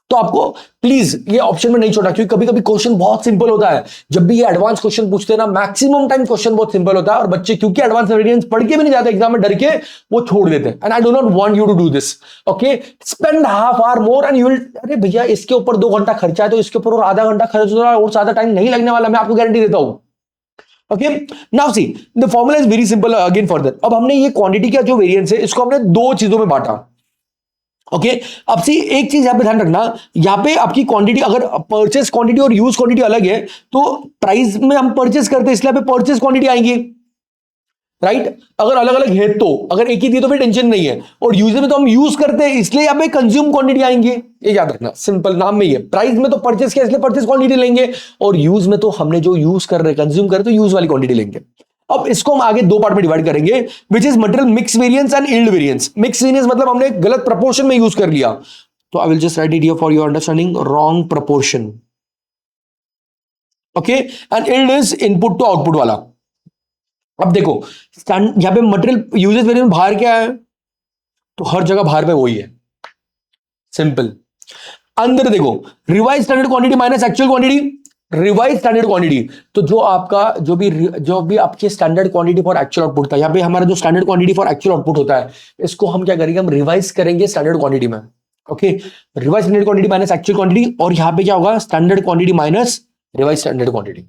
तो आपको प्लीज ये ऑप्शन में नहीं छोड़ना, क्योंकि कभी कभी क्वेश्चन बहुत सिंपल होता है, जब भी ये एडवांस क्वेश्चन पूछते हैं ना, मैक्सिमम टाइम क्वेश्चन बहुत सिंपल होता है और बच्चे क्योंकि एडवांस वेरिएंस पढ़ के भी नहीं जाते एग्जाम में, डर के वो छोड़ देते हैं। And I do not want you to do this. Okay, spend half hour more and you will, अरे भैया इसके ऊपर 2 घंटा खर्चा है तो इसके ऊपर और आधा घंटा खर्च हो रहा है और ज्यादा टाइम नहीं लगने वाला, मैं आपको गारंटी देता हूं। Okay, now see the formula is very simple again for that. अब हमने ये क्वांटिटी का जो वेरिएंस है इसको हमने 2 चीजों में बांटा। ओके, अब सी एक चीज यहां पे ध्यान रखना, यहां पे आपकी क्वांटिटी, अगर परचेस क्वांटिटी और यूज क्वांटिटी अलग है तो प्राइस में हम परचेस करते हैं इसलिए पे परचेस क्वांटिटी आएंगी, राइट अगर अलग अलग है तो, अगर एक ही थी तो फिर टेंशन नहीं है, और यूजेज में तो हम यूज करते हैं इसलिए यहाँ पे कंज्यूम क्वांटिटी आएंगे, ये याद रखना, सिंपल नाम में ही है। प्राइस में तो परचेस किया इसलिए परचेस क्वांटिटी लेंगे, और यूज में तो हमने जो यूज कर रहे कंज्यूम कर रहे तो यूज वाली क्वांटिटी लेंगे। अब इसको हम आगे दो पार्ट में डिवाइड करेंगे, which is material mix variance and yield variance. Mix variance मतलब हमने गलत प्रपोर्शन में यूज कर लिया, तो I will just write it here for your understanding, wrong proportion, okay. And yield is input to output वाला। अब देखो यहां पे मटेरियल यूजेस वेरिएंस बाहर क्या है, तो हर जगह बाहर पे वही है, सिंपल। अंदर देखो revise standard quantity minus actual quantity, revise standard quantity, तो जो आपका जो भी आपके standard quantity for actual output था, यहाँ पे हमारा जो standard quantity for actual output होता है, इसको हम क्या करेंगे, हम रिवाइज करेंगे स्टैंडर्ड क्वांटिटी में, okay. Revise standard quantity minus actual quantity, और यहाँ पे क्या होगा, standard quantity minus revise standard quantity.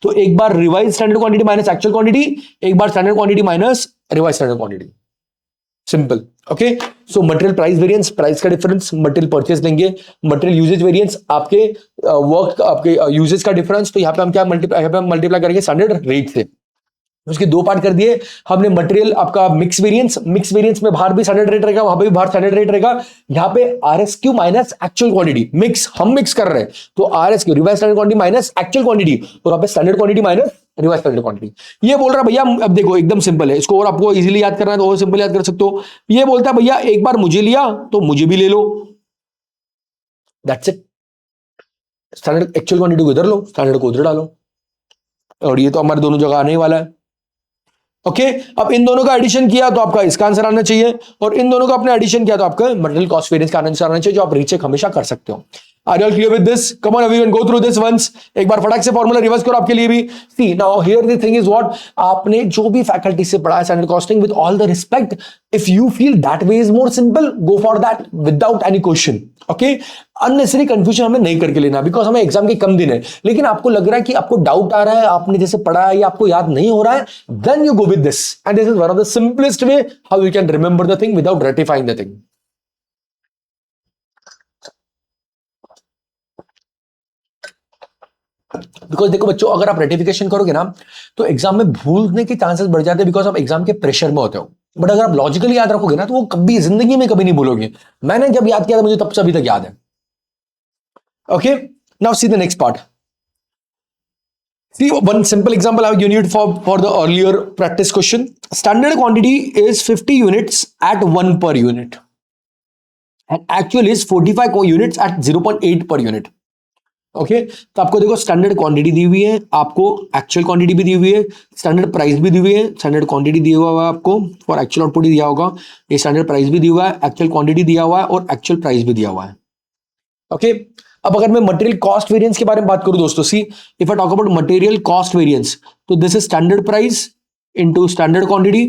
तो एक बार revise standard quantity minus actual quantity, एक बार standard quantity minus revise standard quantity, simple, okay. So material price variance, price का डिफरेंस, मटेरियल परचेस लेंगे, मटेरियल यूजेज वेरिएंस, आपके work आपके usages का difference, तो यहाँ पे हम क्या मल्टीप्लाई करेंगे स्टैंडर्ड रेट से। उसके दो पार्ट कर दिए हमने। मटेरियल आपका मिक्स वेरिएंस, मिक्स वेरिएंस में बाहर भी स्टैंडर्ड रेट रहेगा, वहां पे भी बाहर स्टैंडर्ड रेट रहेगा। यहाँ पे RSQ minus actual quantity, mix हम मिक्स कर रहे हैं, तो RSQ revise standard quantity minus actual quantity, और वहां पे standard quantity minus revise standard quantity. ये बोल रहा है भैया, अब देखो एकदम सिंपल है, इसको और आपको इजीली याद करना है तो और सिंपल याद कर सकते हो। ये बोलता है भैया एक बार मुझे लिया तो मुझे भी ले लो, that's it. Standard actual quantity को इधर लो, स्टैंडर्ड को उधर डालो, और ये तो हमारे दोनों जगह आने ही वाला है, ओके। अब इन दोनों का एडिशन किया तो आपका इसका आंसर आना चाहिए, और इन दोनों का आपने एडिशन किया तो आपका मटेरियल कॉस्ट वेरिएंस का आंसर आना चाहिए, जो आप रीचेक हमेशा कर सकते हो। Are you all clear with this? Come on everyone, go through this once, एक बार फटाक से फॉर्मूला रिवर्स करो आपके लिए भी। See now here the thing is what, आपने जो भी फैकल्टी से पढ़ा है standard costing, with all the respect, if you feel that way is more simple, go for that without any question, okay. Unnecessary confusion हमें नहीं करके लेना, बिकॉज हमें एग्जाम के कम दिन है, लेकिन आपको लग रहा है कि आपको डाउट आ रहा है, आपने जैसे पढ़ा है या आपको याद नहीं हो रहा है, then you go with this, and this is one of the simplest way how you can remember the thing without ratifying the thing. Because देखो बच्चों, अगर आप रेटिफिकेशन करोगे ना तो एग्जाम में भूलने के चांसेस बढ़ जाते हैं, बिकॉज आप एग्जाम के प्रेशर में होते हो। बट अगर आप लॉजिकली याद रखोगे ना तो वो कभी जिंदगी में कभी नहीं भूलोगे। मैंने जब याद किया था मुझे तब से अभी तक याद है, okay. Now see the next part. See one simple example how you need for the earlier practice question. Standard quantity is 50 units at 1 per unit, and actual is 45 units at 0.8 per unit. Okay तो आपको देखो standard quantity दी हुई है, आपको actual quantity भी दी हुई है, standard price भी दी हुई है। स्टैंडर्ड क्वांटिटी दिया हुआ है आपको, फॉर एक्चुअल आउटपुट दिया होगा, ये स्टैंडर्ड प्राइस भी दिया हुआ है, एक्चुअल क्वांटिटी दिया हुआ है, और एक्चुअल प्राइस भी दिया हुआ है, ओके। अब अगर मैं मटेरियल कॉस्ट वेरिएंस के बारे में बात करूं दोस्तों, see if I talk about material cost variance, तो this is standard price into standard quantity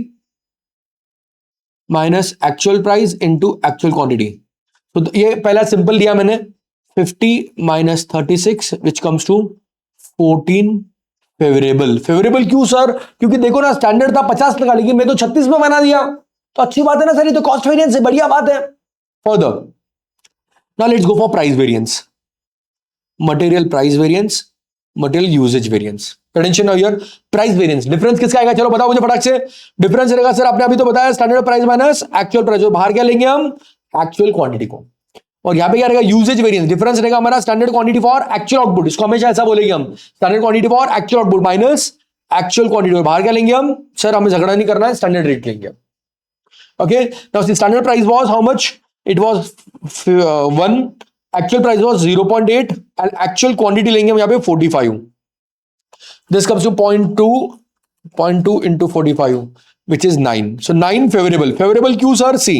minus actual price into actual quantity. तो ये पहला सिंपल दिया मैंने, 50 माइनस 36 which comes to 14 favourable. Favourable क्यों सर? क्योंकि देखो ना स्टैंडर्ड था 50 लगा, लेकिन मैं तो 36 में बना दिया, तो अच्छी बात है ना सर, ये तो कॉस्ट वेरिएंस है, बढ़िया बात है। Further now let's go for price variance, material price variance, material usage variance. Attention now here, price variance difference किसका आएगा, चलो बताओ मुझे फटाक से। डिफरेंस रहेगा सर, आपने अभी तो बताया standard price minus actual price, बाहर क्या लेंगे हम, एक्चुअल क्वांटिटी को, और यहां पे क्या रहेगा, यूजेज वेरिएंस। डिफरेंस रहेगा हमारा standard quantity for actual output, इसको हमेशा ऐसा बोलेंगे हम, standard quantity for actual output minus actual quantity, और बाहर क्या लेंगे हम, सर हमें झगड़ा नहीं करना है, स्टैंडर्ड रेट लेंगे, okay. Now the standard price was how much, it was 1, actual price was 0.8, and actual quantity लेंगे हम यहां पे 45, this comes to 0.2 into 45 which is 9, so 9 favourable. Favourable क्यों सर? सी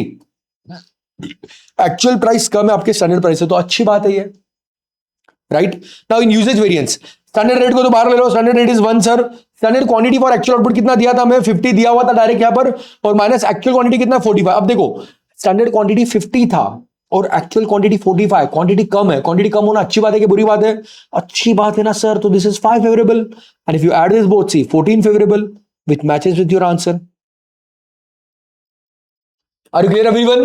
एक्चुअल प्राइस कम है आपके standard price से, तो अच्छी बात है ये, right. Now in usages variance, standard rate को तो बाहर ले लो, standard rate is 1 sir, standard quantity for actual output कितना दिया था हमें, 50 दिया हुआ था डायरेक्ट यहां पर, और माइनस एक्चुअल क्वांटिटी कितना, 45। अब देखो स्टैंडर्ड क्वांटिटी 50 था और एक्चुअल क्वांटिटी 45, क्वांटिटी कम है, क्वांटिटी कम होना अच्छी बात है कि बुरी बात है? अच्छी बात है ना सर, तो this is 5 favourable, and if you add this both, see 14 favourable which matches with your answer. Are you clear everyone?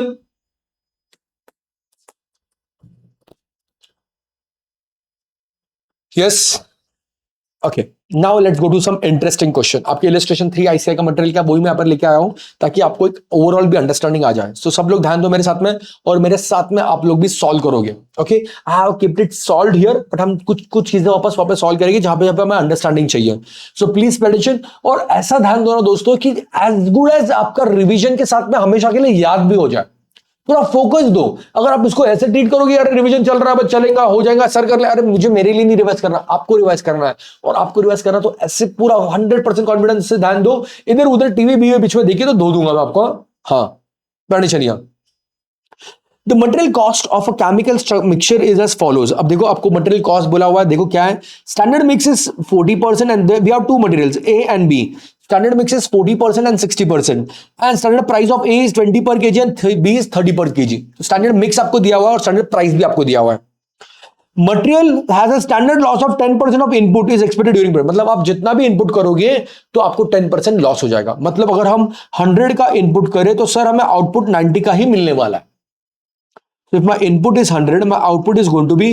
Yes. Okay, now let's go to some interesting question. आपके इलस्ट्रेशन 3 आईसीआई का material क्या वही मैं यहाँ पर लेके आया हूँ ताकि आपको एक ओवरऑल भी अंडरस्टैंडिंग आ जाए। सो सब लोग ध्यान दो मेरे साथ में, और मेरे साथ में आप लोग भी सॉल्व करोगे। Okay, I have kept it solved here, but हम कुछ कुछ चीजें वापस सॉल्व करेंगे जहां पे हमें अंडरस्टैंडिंग चाहिए। सो प्लीज पे अटेंशन, और ऐसा ध्यान दो ना दोस्तों कि एज गुड एज आपका रिविजन के साथ में हमेशा के लिए याद भी हो जाए। पूरा फोकस दो। अगर आप इसको ऐसे ट्रीट करोगे, यार रिवीजन चल रहा है बस चलेगा, हो जाएगा, सर कर ले, अरे मुझे मेरे लिए नहीं रिवाइज करना, आपको रिवाइज करना है। और आपको रिवाइज करना तो ऐसे पूरा 100% कॉन्फिडेंस से ध्यान दो। इधर उधर टीवी बीवी बीच में देखिए तो धो दूंगा मैं आपको। हाँ, चलिए। The material cost of a chemical mixture is as follows. अब देखो आपको मटेरियल कॉस्ट बोला हुआ है, देखो क्या है। Standard mix is 40% and we have two materials A and B. Standard mix is 40% and 60%, and standard price of A is 20 per kg and B is 30 per kg. तो standard mix आपको दिया हुआ है और standard price भी आपको दिया हुआ है। Material has a standard loss of 10% of input is expected during period। मतलब आप जितना भी इनपुट करोगे तो आपको 10% लॉस हो जाएगा। मतलब अगर हम 100 का इनपुट करें तो सर हमें आउटपुट 90 का ही मिलने वाला है। So if my input is 100, my output is going to be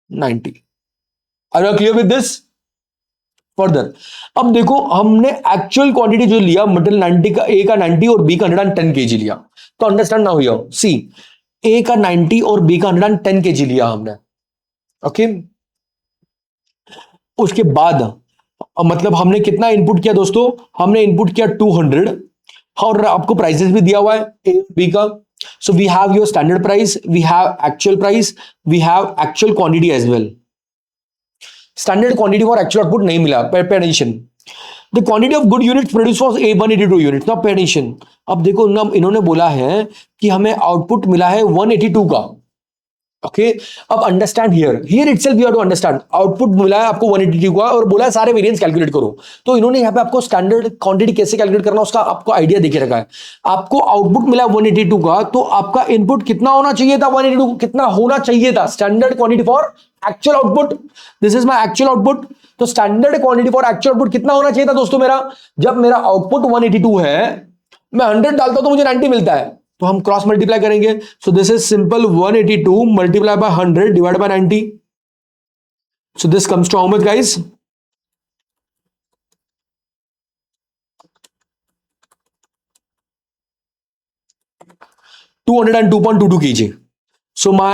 90. Are you clear with this? Further अब देखो हमने एक्चुअल क्वांटिटी जो लिया मटेरियल 90 का, ए का 90 और बी का 110 केजी लिया। तो अंडरस्टैंड ना हुआ, सी ए का 90 और बी का 110 केजी लिया हमने। ओके, उसके बाद मतलब हमने कितना इनपुट किया दोस्तों, हमने इनपुट किया 200, और आपको प्राइसेस भी दिया हुआ है ए बी का। So we have your standard price, we have actual price, we have actual quantity as well. Standard quantity for actual output नहीं मिला। Pay attention, the quantity of good unit produce was a 182 unit. Now pay attention, अब देखो ना इन्होंने बोला है कि हमें आउटपुट मिला है 182 का। ओके, अब understand here itself you have to understand, output मिला है आपको 182 का और बोला है सारे वेरिएंस कैलकुलेट करो। तो इन्होंने यहाँ पे आपको स्टैंडर्ड क्वांटिटी कैसे कैलकुलेट करना उसका आपको आइडिया देके रखा है। आपको आउटपुट मिला 182 का, तो आपका इनपुट कितना होना चाहिए था, 182 कितना होना चाहिए था। Standard quantity for actual output, this is my actual output. तो standard quantity for actual output कितना होना चाहिए था दोस्तों मेरा, जब मेरा आउटपुट 182 है, मैं 100 डालता हूं तो मुझे 90 मिलता है, तो हम क्रॉस मल्टीप्लाई करेंगे। So this is simple 182 multiply by 100 divide by 90। So this comes to how much guys, 202.22 kg. So my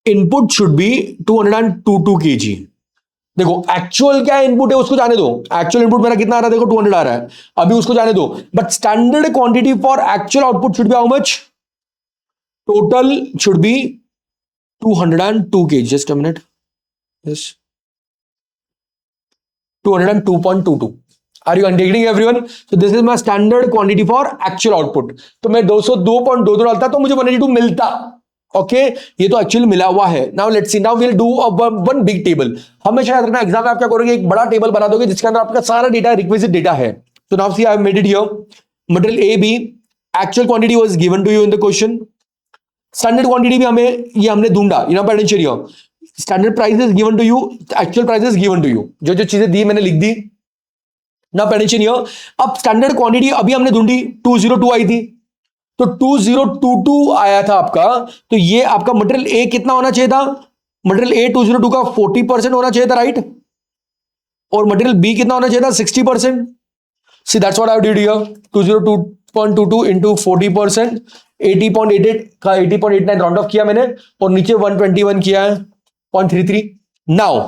input should be 222 kg. देखो एक्चुअल क्या इनपुट है उसको जाने दो, एक्चुअल इनपुट मेरा कितना आ रहा है, देखो 200 आ रहा है, अभी उसको जाने दो। But standard quantity for actual output should be how much, total should be 202 kg. Just a minute, yes 202.22. Are you understanding everyone? So this is my standard quantity for actual output. तो मैं 202.22 डालता तो मुझे 182 मिलता। Okay, ये तो actually मिला हुआ है। Now let's see, now we will do one big table. हमेशा याद रखना एग्जाम में आप क्या करोगे, एक बड़ा टेबल बना दोगे जिसके अंदर आपका सारा डेटा रिक्विजिट डेटा है। तो now see I have made it here, material A B, actual quantity was given to you in the question, standard quantity भी हमें ये हमने ढूंढा, you know potential here, standard price is given to you, actual price is given to you, जो जो चीजें दी मैंने लिख दी ना पेंडेंशियल हियर। अब स्टैंडर्ड क्वांटिटी अभी हमने ढूंढी 202 आई थी, तो 2022 आया था आपका, तो ये आपका मटेरियल ए कितना होना चाहिए था, मटेरियल ए 202 का 40% होना चाहिए था, राइट। और मटेरियल बी कितना होना चाहिए था, 60%। See that's what I did here, 202.22 into 40%, 80.88 का 80.89 राउंड ऑफ किया मैंने, और नीचे 121 किया है 0.33। Now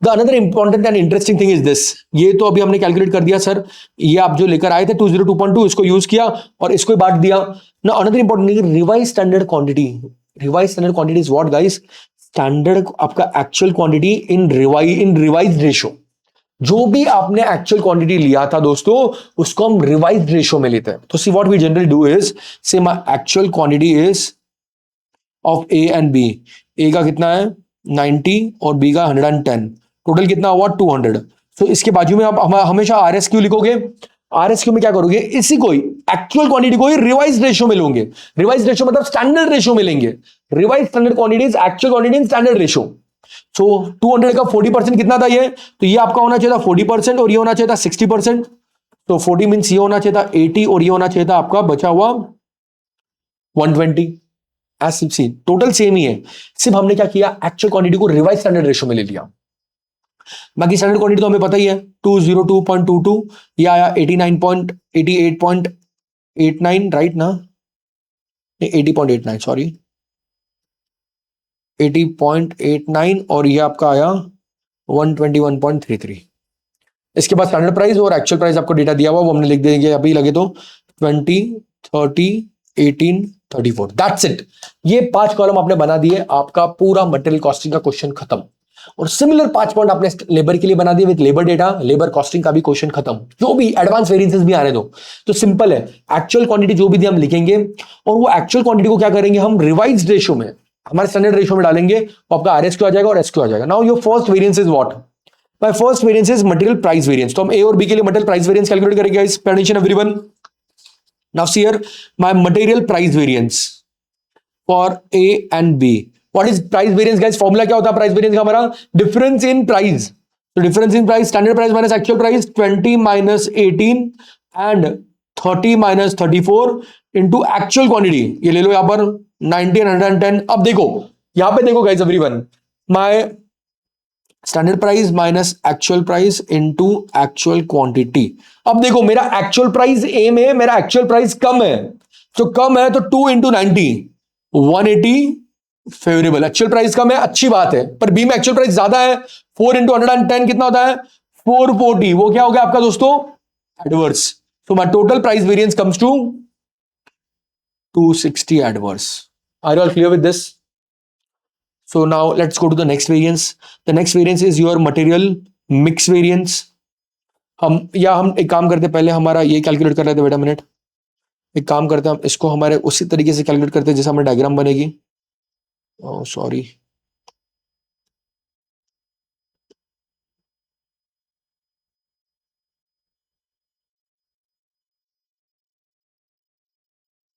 the another important and interesting thing is this, ये तो अभी हमने कैलकुलेट कर दिया सर, ये आप जो लेकर आए थे 202.2 इसको यूज किया और इसको बांट दिया। ना another important revise standard quantity, revise standard quantity is what guys, standard आपका actual quantity in revise ratio. जो भी आपने एक्चुअल क्वांटिटी लिया था दोस्तों उसको हम रिवाइज रेशो में लेते हैं। तो see what we generally do is say my actual quantity is of A and B, A का कितना है 90 और बी का 110, टोटल कितना हुआ 200। तो इसके बाजू में आप हमेशा आरएसक्यू लिखोगे, आरएसक्यू में क्या करोगे, इसी को ही एक्चुअल क्वांटिटी को ही रिवाइज रेशो में लोगे। रिवाइज रेशो मतलब स्टैंडर्ड रेशो में लेंगे, revise standard quantity actual quantity in standard ratio. So 200 का 40% कितना था ये, तो ये आपका होना चाहिए था 40% और ये होना चाहिए था 60%। तो 40 मींस ये होना चाहिए था 80 और ये होना चाहिए था आपका बचा हुआ 120। टोटल सेम ही है, सिर्फ हमने क्या किया एक्चुअल क्वांटिटी को रिवाइज स्टैंडर्ड रेशो में ले लिया। बाकी स्टैंडर्ड क्वांटिटी तो हमें पता ही है 202.22, ये आया 89.88.89 राइट ना, 80.89 सॉरी 80.89 और ये आपका आया 121.33। इसके बाद स्टैंडर्ड प्राइस और एक्चुअल प्राइस आपको डेटा दिया हुआ वो हमने लिख देंगे अभी लगे तो 20, 30, 18, 34 दैट्स इट। ये 5 कॉलम आपने बना दिए, आपका पूरा मटेरियल कॉस्टिंग का क्वेश्चन खत्म। और सिमिलर 5 पॉइंट आपने लेबर के लिए बना दिए with labour data, labour costing का भी क्वेश्चन खत्म। जो भी एडवांस वेरिएंसेस भी आने दो तो सिंपल है, एक्चुअल क्वांटिटी जो भी दी हम लिखेंगे और वो एक्चुअल क्वांटिटी को क्या करेंगे हम रिवाइज्ड रेशियो में, हमारे स्टैंडर्ड रेशियो में डालेंगे तो आपका आरएसक्यू आ जाएगा और एसक्यू आ जाएगा। Now your first variance is what? My first variance is material price variance. तो हम ए और बी के लिए मटेरियल प्राइस वेरिएंस कैलकुलेट करेंगे guys, pay attention everyone. Now see here my material price variance for A and B. What is price variance guys? Formula क्या होता है price variance का हमारा? Difference in price. तो difference in price standard price minus actual price 20 minus 18 and 30 minus 34 into actual quantity. ये ले लो यहां पर 90 एंड 110। अब देखो यहां पे देखो guys everyone, my standard price minus actual price into actual quantity. अब देखो मेरा एक्चुअल प्राइस ए में मेरा एक्चुअल प्राइस कम है, तो कम है तो 2 इंटू 90 180 फेवरेबल। एक्चुअल प्राइस कम है अच्छी बात है, पर बी में एक्चुअल प्राइस ज्यादा है 4 इंटू 110 कितना होता है 440। वो क्या हो गया आपका दोस्तों? Adverse. So my total price variance comes to 260 adverse. Are you all clear with this? So now let's go to the next variance. The next variance is your material mix variance. हम एक काम करते पहले हमारा ये calculate कर रहे थे, बेटा मिनट, एक काम करते हैं हम इसको हमारे उसी तरीके से कैलकुलेट करते हैं जैसे हमारे डायग्राम बनेगी। Oh sorry,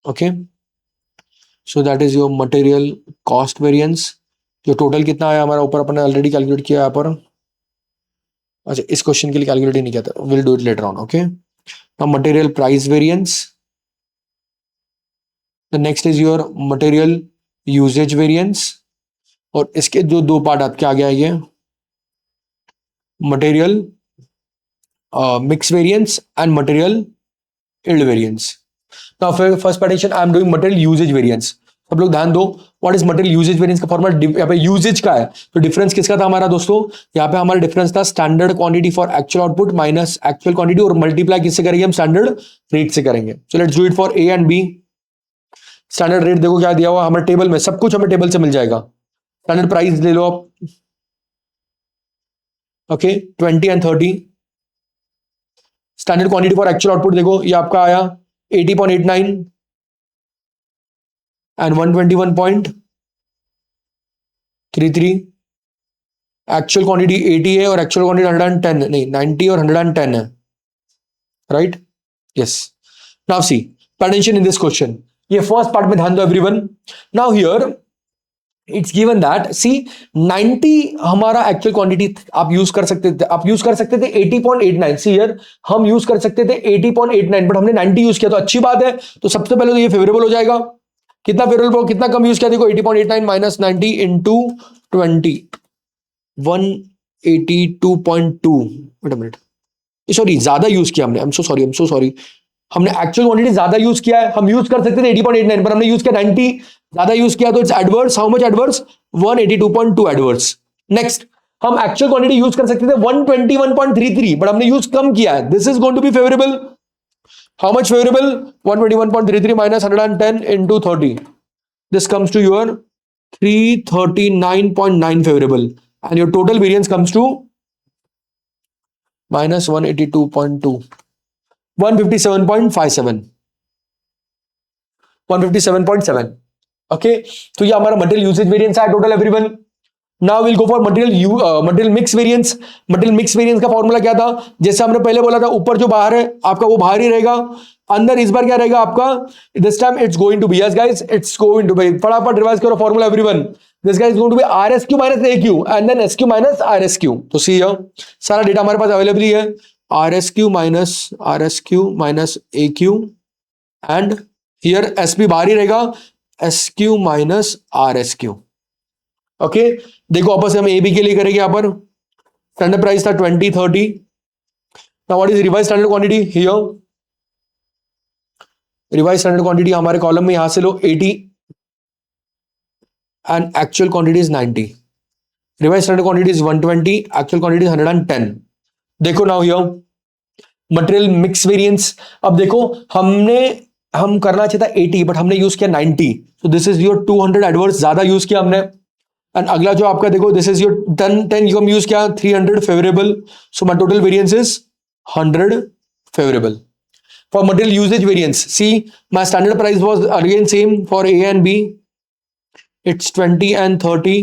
okay. So that is your material cost variance. जो टोटल कितना आया हमारा ऊपर अपने ऑलरेडी कैलकुलेट किया यहाँ पर। अच्छा इस क्वेश्चन के लिए कैलकुलेट ही नहीं किया था, will do it later on, okay. Now material price variance, the next is your material usage variance, और इसके जो दो पार्ट आपके आ गया ये material mix variance and material yield variance. Now first partition I am doing material usage variance. सब लोग ध्यान दो, what is material usage variance का फॉर्मूला? यहाँ पे यूजेज का है तो डिफरेंस किसका था हमारा दोस्तों? यहाँ पे हमारा डिफरेंस था standard quantity for actual output minus actual quantity, और मल्टीप्लाई किससे करेंगे हम? स्टैंडर्ड रेट से करेंगे। So let's do it for A and B. Standard rate देखो क्या दिया हुआ हमारे टेबल में, सब कुछ हमें टेबल से मिल जाएगा। स्टैंडर्ड प्राइस ले लो आप, okay 20 and 30। Standard quantity for actual output देखो ये आपका आया 80.89 एंड 121.33। एक्चुअल क्वांटिटी 80 है और एक्चुअल क्वांटिटी 110 नहीं 90 और 110 है, right? Yes. Now see attention in this question, ये फर्स्ट पार्ट में ध्यान दो everyone. Now here it's given that see 90 हमारा एक्चुअल क्वांटिटी आप यूज कर सकते थे, 80.89। सी हियर हम यूज कर सकते थे 80.89 बट हमने 90 यूज किया तो अच्छी बात है। तो सबसे पहले तो ये फेवरेबल हो जाएगा। कितना फेवरेबल, कितना कम यूज किया देखो 80.89 minus 90 into 20 182.2। Wait a minute, sorry ज्यादा यूज किया हमने, आई एम सो सॉरी। हमने एक्चुअल क्वांटिटी ज्यादा यूज किया है, हम यूज कर सकते थे 80.89 पर हमने यूज किया 90, ज्यादा यूज किया तो it's adverse. How much adverse? 182.2 adverse. Next हम एक्चुअल क्वांटिटी यूज कर सकते थे 121.33 बट हमने यूज कम किया है, this is going to be favourable. How much favourable? 121.33 minus 110 into 30. This comes to your 339.9 favorable, and your total variance comes to minus 182.2, 157.57, 157.7। Okay, तो ये हमारा मटेरियल यूसेज वेरिएंस है total everyone. Now will go for material mix variance. Material mix variance का formula क्या था? जैसे हमने पहले बोला था ऊपर जो बाहर है आपका वो बाहर ही रहेगा, अंदर इस बार क्या रहेगा आपका? This time it's going to be, yes guys it's going to be, फटाफट रिवाइज करो formula everyone. This guys is going to be RSQ minus AQ and then SQ minus RSQ। तो सी हियर सारा data हमारे पास available ही है, RSQ minus AQ and here SP बाहर ही रहेगा, SQ minus RSQ। Okay देखो वापस हम AB के लिए करेंगे यहां पर स्टैंडर्ड प्राइस था 2030. Now what is revise standard quantity here? Revise standard quantity हमारे कॉलम में यहां से लो 80 and actual quantity is 90. Revise standard quantity is 120, actual quantity 110. देखो now here material mix variance. अब देखो हम करना चाहिए था 80 बट हमने यूज किया 90, so this is your 200 adverse ज्यादा यूज किया हमने. एंड अगला जो आपका देखो दिस इज योर 10 यू हम यूज किया 300 favourable, so my total variance is 100 favourable. For material usage variance, see my standard price was again same for A and B. It's 20 and 30.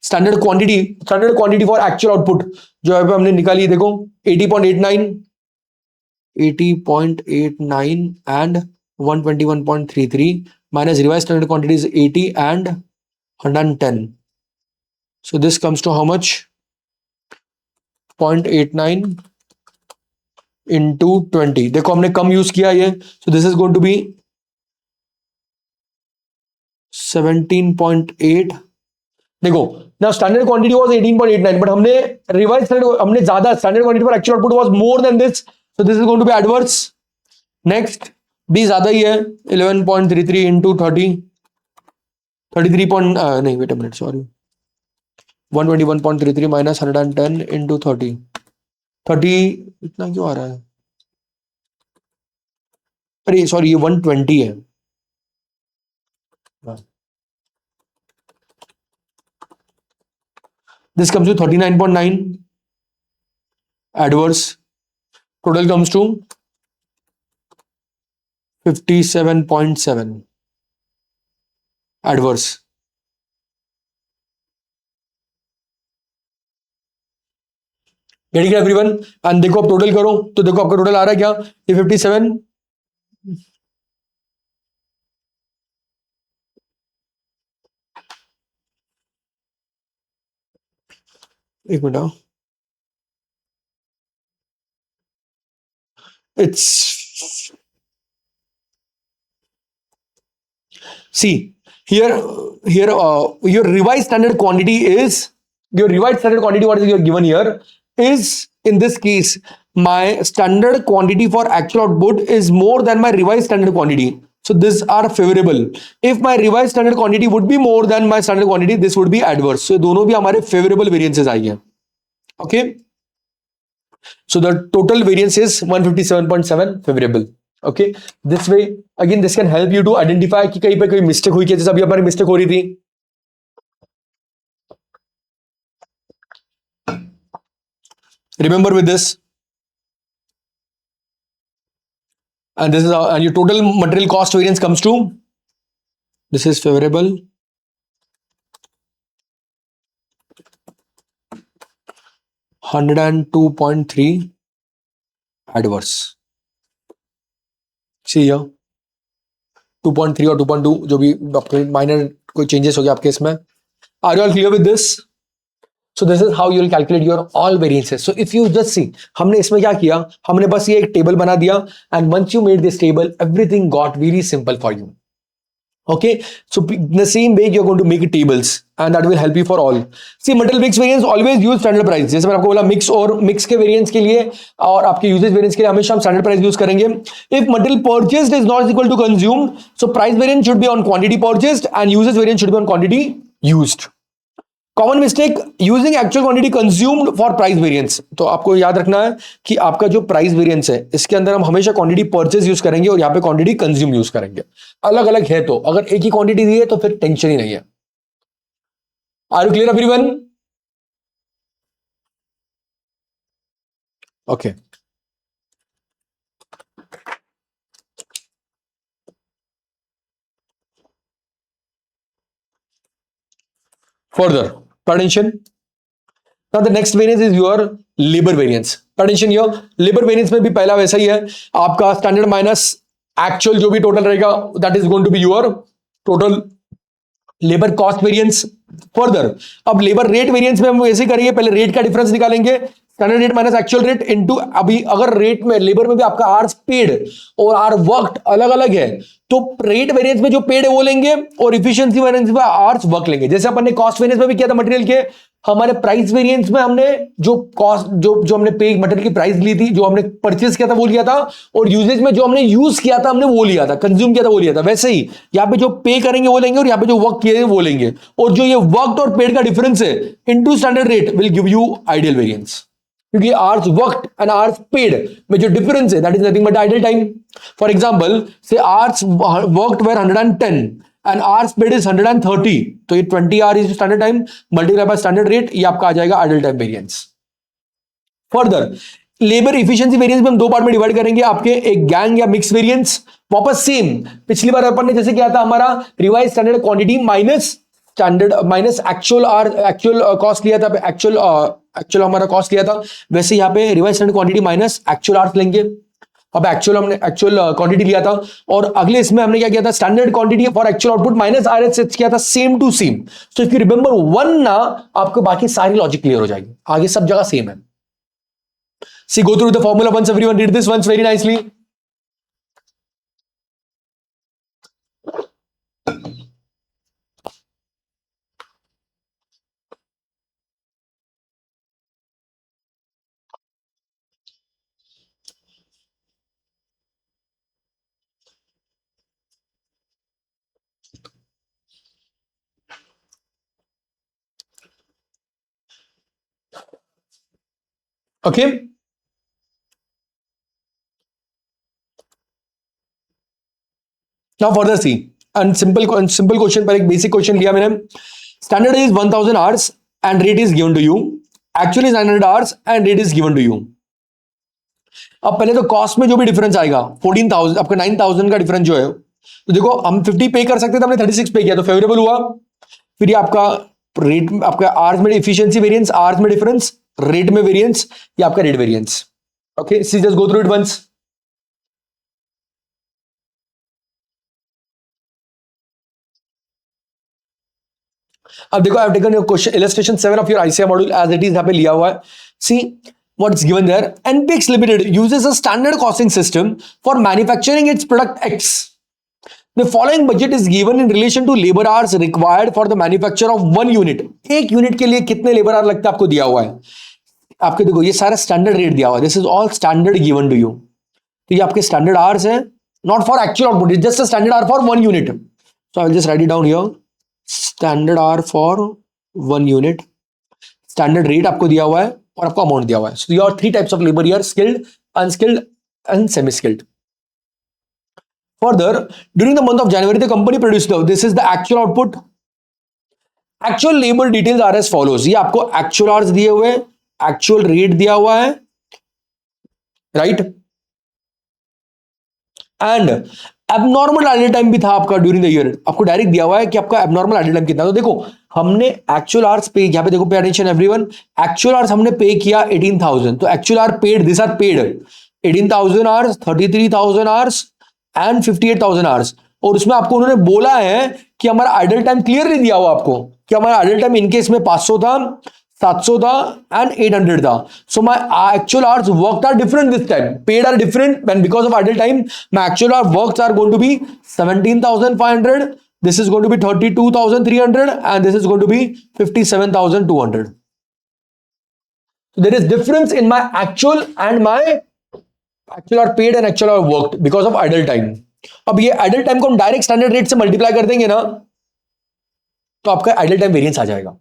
Standard quantity for actual output जो यहाँ पे हमने निकाली देखो 80.89 and 121.33 minus revised standard quantity is 80 and 110. So this comes to how much? 0.89 into 20. देखो हमने कम use किया ये, so this is going to be 17.8. देखो now standard quantity was 18.89 but हमने revised हमने ज्यादा standard quantity for actual output was more than this, so this is going to be adverse. Next B ज्यादा ही है 11.33 into 30 33 नहीं wait a minute sorry 121.33 minus 110 into 30 इतना क्यों आ रहा है? अरे सॉरी ये 120 है. This comes to 39.9 adverse. Total comes to 57.7 adverse. Getting everyone? And देखो आप टोटल करो तो देखो आपका टोटल आ रहा है क्या? ये 57 एक minute it's see here your revised standard quantity what is your given here is in this case my standard quantity for actual output is more than my revised standard quantity, so these are favorable. If my revised standard quantity would be more than my standard quantity, this would be adverse. So दोनों भी हमारे favorable variances आई है. Okay, so the total variance is 157.7 favorable. Okay, this way again this can help you to identify कि कहीं पे कोई mistake हुई, जैसे अभी हमारी mistake हो रही थी. Remember with this, and this is how, and your total material cost variance comes to, this is favorable, 102.3 adverse. See here 2.3 और 2.2 जो भी आपके माइनर कोई चेंजेस हो गया आपके इसमें. Are you all clear with this? So this is how you will calculate your all variances. So if you just see, हमने इसमें क्या किया, हमने बस ये एक टेबल बना दिया and once you made this table, everything got very simple for you. Okay, so in the same way you're going to make tables and that will help you for all. See material mix variance always use standard price. जैसे मैंने आपको बोला mix और mix के variance के लिए और आपके usage variance के लिए हमेशा हम standard price use करेंगे. If material purchased is not equal to consumed, so price variance should be on quantity purchased and usage variance should be on quantity used. Common mistake using actual quantity consumed for price variance. तो आपको याद रखना है कि आपका जो price variance है इसके अंदर हम हमेशा क्वांटिटी परचेज यूज करेंगे और यहाँ पे क्वांटिटी कंज्यूम यूज करेंगे. अलग अलग है तो अगर एक ही क्वांटिटी दी है तो फिर टेंशन ही नहीं है. Are you clear everyone? Okay, further pay attention. Now the next variance is your labor variance. Pay attention here, labor variance में भी पहला वैसा ही है आपका स्टैंडर्ड माइनस एक्चुअल जो भी टोटल रहेगा that is going to be your total labor cost variance. Further अब लेबर रेट वेरिएंस में हम वैसे करेंगे, पहले रेट का डिफरेंस निकालेंगे standard rate minus actual rate into, अभी अगर रेट में लेबर में भी आपका आवर्स पेड और आवर वर्कड अलग अलग है तो रेट वेरिएंस में जो पेड है वो लेंगे और इफिशिएंसी वेरिएंस में आवर्स वर्क लेंगे. जैसे अपन ने कॉस्ट वेरिएंस में भी किया था मटेरियल के हमारे प्राइस वेरिएंस में हमने जो कॉस्ट जो हमने पे मटेरियल की प्राइस ली थी, जो हमने परचेज किया था वो लिया था, और यूजेज में जो हमने यूज किया था हमने वो लिया था, कंज्यूम किया था वो लिया था। वैसे ही यहाँ पे जो पे करेंगे वो लेंगे, और यहाँ पे जो वर्क किए वो लेंगे, और जो ये वर्क और पेड का डिफरेंस है into standard rate will give you ideal variance. क्योंकि hours worked and hours paid में जो डिफरेंस है that is nothing but idle time. For example say hours worked were 110 and hours paid is 130, तो ये 20 hour is standard time multiply by standard rate, ये आपका आ जाएगा idle time variance. Further labour efficiency variance में हम दो part में डिवाइड करेंगे, आपके एक गैंग या मिक्स वेरिएंस। वापस सेम पिछली बार अपन ने जैसे किया था, हमारा revise standard quantity minus standard minus actual cost लिया था, एक्चुअल हमारा कॉस्ट लिया था, वैसे यहाँ पे revise standard quantity minus actual hours लेंगे। अब हमने एक्चुअल क्वांटिटी लिया था, और अगले इसमें हमने क्या किया था, standard quantity for actual output minus RHH किया था, same to same. So if you remember one ना, आपको बाकी सारी लॉजिक क्लियर हो जाएगी, आगे सब जगह सेम है। See go through the formula once, everyone read this once very nicely. Okay, now further see and simple question पर एक बेसिक क्वेश्चन लिया मैंने। Standard is 1000 hours and rate is given to you, actually 900 hours and rate is given to you. अब पहले तो cost में जो भी डिफरेंस आएगा 14,000 आपका 9,000 का डिफरेंस जो है, तो देखो हम 50 पे कर सकते थे, हमने 36 पे किया तो फेवरेबल हुआ। फिर ये आपका रेट, आपका आवर्स में इफिशिएंसी वेरिएंस, आवर्स में डिफरेंस, रेट में वेरिएंस, ये आपका rate variance. Okay, see just go through it once. अब देखो, I have taken your question illustration 7 of your ICI module as it is, यहां पे लिया हुआ है। See what is given there, NPX Limited uses a standard costing system for manufacturing its product X. The following budget is given in relation to labor hours required for the manufacture of one unit. एक unit के लिए कितने labour our लगता है आपको दिया हुआ है। आपके देखो ये सारा स्टैंडर्ड रेट दिया हुआ है, this is all standard given to you. तो ये आपके स्टैंडर्ड आवर्स है, not for actual output, is just a standard hour for one unit. So I will just write it down here, standard hour for one unit, standard rate आपको दिया हुआ है और आपको अमाउंट दिया हुआ है। So your three types of labour here, skilled, unskilled and semi skilled. Further, during the month of January, the company produced, this is the actual output. Actual labor details are as follows. ये आपको actual hours दिए हुए, actual rate दिया हुआ है, right? And abnormal idle time भी था आपका during the year. आपको डायरेक्ट दिया हुआ है कि आपका abnormal idle time कितना। तो देखो हमने actual hours पे, यहाँ पे देखो pay attention everyone, actual hours हमने पे किया 18,000, तो actual hour paid, these are paid 18,000 hours, 33,000 hours and 58,000 hours. और उसमें आपको उन्होंने बोला है कि हमारा आइडल टाइम क्लियर नहीं दिया हुआ आपको, कि हमारा आइडल टाइम इनके इसमें 500 था, 700 था एंड 800 था। So my actual hours work are different this time, paid are different when because of idle time. My actual hour works are going to be 17,500, this is going to be 32,300 and this is going to be 57,200। There is difference in my actual and my actual hour paid and actual hour worked because of idle time. अब ये idle time को हम direct standard rate से multiply कर देंगे ना, तो आपका आइडल टाइम वेरिएंस आ जाएगा।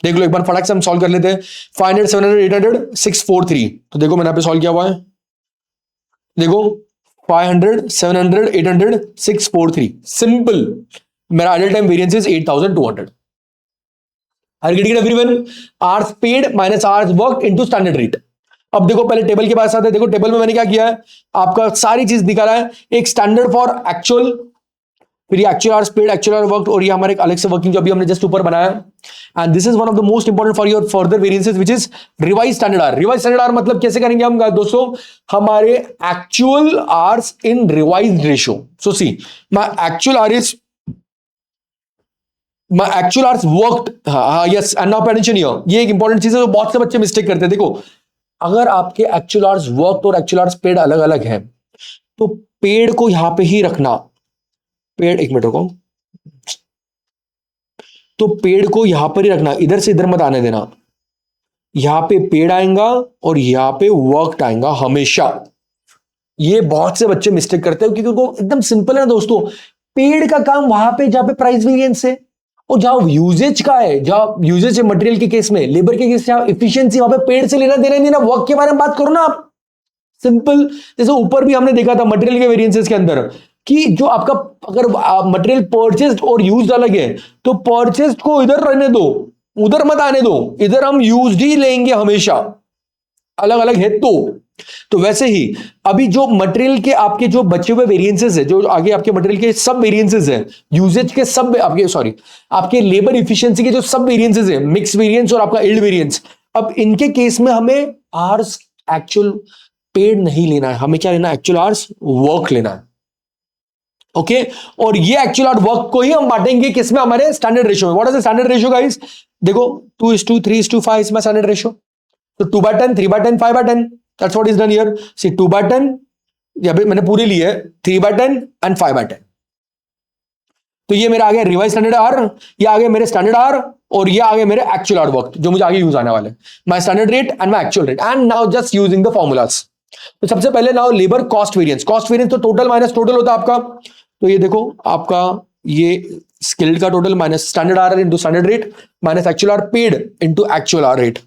देख लो एक बार फटाक से हम सॉल्व कर लेते हैं। 500 700 800 643, तो देखो मैंने यहाँ पे सॉल्व किया हुआ है, देखो 500 700 800 643, सिंपल। मेरा idle time variance is 8,200। Are getting it everyone? Hours paid minus hours worked into standard rate. अब देखो पहले टेबल के पास आते हैं, देखो टेबल में मैंने क्या किया है, आपका सारी चीज दिखा रहा है, एक स्टैंडर्ड फॉर एक्चुअल, फिर ये actual hours paid, actual hour worked, और ये हमारे एक अलग से वर्किंग जो अभी हमने जस्ट ऊपर बनाया। And this is one of the most important for your further variances which is revise standard our. Revise standard our मतलब कैसे करेंगे हम दोस्तों, हमारे actual hours in revise ratio. So see my actual our is my actual hours worked, yes, and now pay attention here, ये एक important चीज है जो बहुत से बच्चे मिस्टेक करते हैं। देखो अगर आपके एक्चुअल आवर्स वर्कड और एक्चुअल आवर्स पेड अलग अलग है, तो पेड को यहां पे ही रखना, पेड, एक मिनट रुको, तो पेड को यहां पर ही रखना, इधर से इधर मत आने देना। यहां पे पेड आएगा और यहां पे वर्कड आएगा हमेशा। ये बहुत से बच्चे मिस्टेक करते हैं क्योंकि उनको एकदम सिंपल है ना दोस्तों, पेड का काम वहां पे जहां पे प्राइस वेरिएंस है, और जहां यूजेज का है, जहां यूजेज है मटेरियल के केस में, लेबर के केस में इफिशियंसी, वहां पे पेड से लेना देना नहीं ना, वर्क के बारे में बात करो ना आप। सिंपल। जैसे ऊपर भी हमने देखा था मटेरियल के वेरिएंसेस के अंदर कि जो आपका अगर मटेरियल परचेस्ड और यूज्ड अलग है, तो परचेस्ड को इधर रहने दो, उधर मत आने दो, इधर हम यूज्ड ही लेंगे हमेशा, अलग अलग है तो वैसे ही अभी जो मटेरियल के आपके जो बचे हुए वेरिएंसेस है, जो आगे आपके मटेरियल के सब वेरिएंसेस है, यूजेज के सब आपके सॉरी आपके लेबर इफिशिएंसी के जो सब वेरिएंसेस है, मिक्स वेरिएंस और आपका यील्ड वेरिएंस, अब इनके केस में हमें आवर्स एक्चुअल पेड नहीं लेना है, हमें क्या लेना है, एक्चुअल आवर्स वर्क लेना है। ओके और ये एक्चुअल आवर्स वर्क को ही हम बांटेंगे किसमें, हमारे स्टैंडर्ड रेशियो में। What is the standard ratio guys? देखो 2:3 3:5 इज माय स्टैंडर्ड रेशियो। तो 2/10 3/10 5/10, that's what is done here. See 2/10 यहाँ पे मैंने पूरे लिए 3/10 एंड 5/10। तो ये मेरा आ गया रिवाइज स्टैंडर्ड आर, ये आ गए मेरे स्टैंडर्ड आर, और ये आ गए मेरे एक्चुअल आर वक्त जो मुझे आगे यूज आने वाले, my standard rate and my actual rate, and now just using the formulas. तो सबसे पहले now labour cost variance, cost variance तो टोटल माइनस टोटल होता है आपका। तो ये देखो आपका ये स्किल्ड का total minus standard hour into standard rate minus actual hour paid into actual hour rate,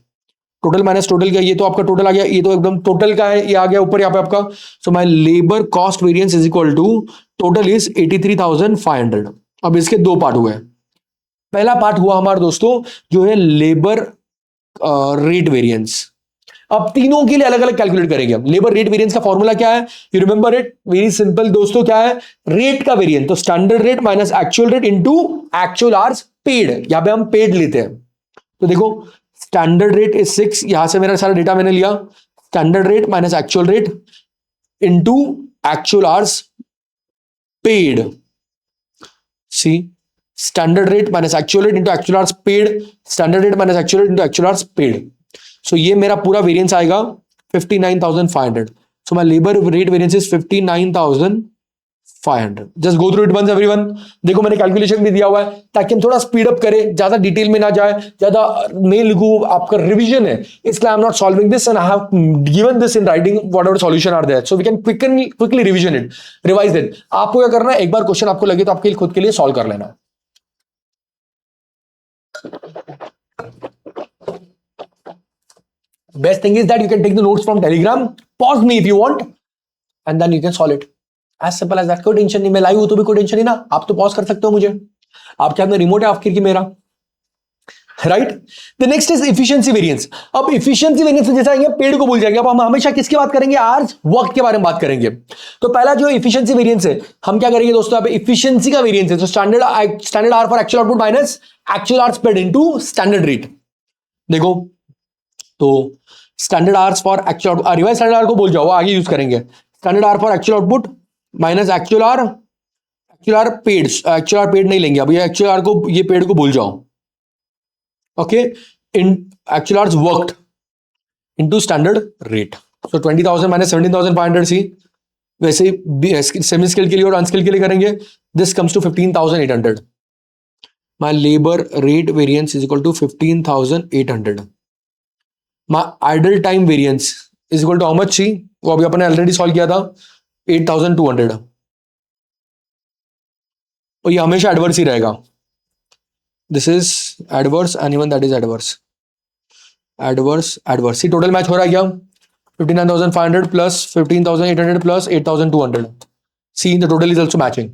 total minus total का, ये तो आपका टोटल आ गया, ये तो एकदम टोटल का है, ये आ गया ऊपर यहाँ पे आपका। So my labour cost variance is equal to total is 83,500। अब इसके दो पार्ट हुए। पहला पार्ट हुआ हमारे दोस्तों जो है लेबर रेट वेरिएंस। अब तीनों के लिए अलग अलग कैलकुलेट करेंगे हम। लेबर रेट वेरिएंस का फॉर्मूला क्या है, you remember it, very simple दोस्तों, क्या है, रेट का वेरिएंस, तो standard rate minus actual rate into actual hours paid, यहां पे हम पेड लेते हैं। तो देखो स्टैंडर्ड रेट इज 6, यहां से मेरा सारा डेटा मैंने लिया, standard rate minus actual rate into actual hours paid, see standard rate minus actual rate into actual hours paid, standard rate minus actual rate into actual hours paid. So ये मेरा पूरा variance आएगा 59,500। So my labour rate variance is 59,500। Just go through it once everyone. देखो मैंने calculation भी दिया हुआ है ताकि हम थोड़ा स्पीड अप करें, ज्यादा डिटेल में ना जाए, ज्यादा नहीं लिखूं, आपका रिवीजन है इसलिए I am not solving this and I have given this in writing whatever solution are there, so we can quickly revision it, revise it. आपको क्या करना है, एक बार क्वेश्चन आपको लगे तो आपके खुद के लिए सॉल्व कर लेना। Best thing is that you can take the notes from Telegram, pause me if you want, and then you can solve it. As simple as that. कोई टेंशन नहीं, मैं लाइव हूं तो भी कोई टेंशन नहीं ना, आप तो पॉज कर सकते हो मुझे, आपके हाथ में रिमोट है आखिर की मेरा, right. The next is efficiency variance. अब इफिशियंसी वेरिएंस जैसा आएंगे पेड को भूल जाएंगे, अब हम हमेशा किसकी बात करेंगे, आवर्स वर्क के बारे में बात करेंगे। तो पहला जो इफिशियंसी वेरिएंस है, हम क्या करेंगे दोस्तों, यहाँ पे इफिशियंसी का वेरिएंस है, तो standard hour for actual output minus actual hours paid into standard rate. देखो तो standard hours for actual, revise standard our को बोल जाओ, आगे यूज करेंगे। Standard hour for actual output minus actual hour paid, actual hour paid नहीं लेंगे अब, ये एक्चुअल आवर को, ये पेड को भूल जाओ, ओके, इन actual hours worked into standard rate. सो 20,000 माइनस 17,500 सी, वैसे ही सेमी स्किल के लिए और अनस्किल के लिए करेंगे, this comes to 15,800। My labour rate variance is equal to 15,800। My idle time variance is equal to how much see, वो अभी अपने ऑलरेडी सॉल्व किया था, 8,200। और ये हमेशा एडवर्स ही रहेगा, this is adverse and even that is adverse, adverse adverse. See total match हो रहा है क्या, 59,500 plus 15,800 plus 8,200, see the total is also matching.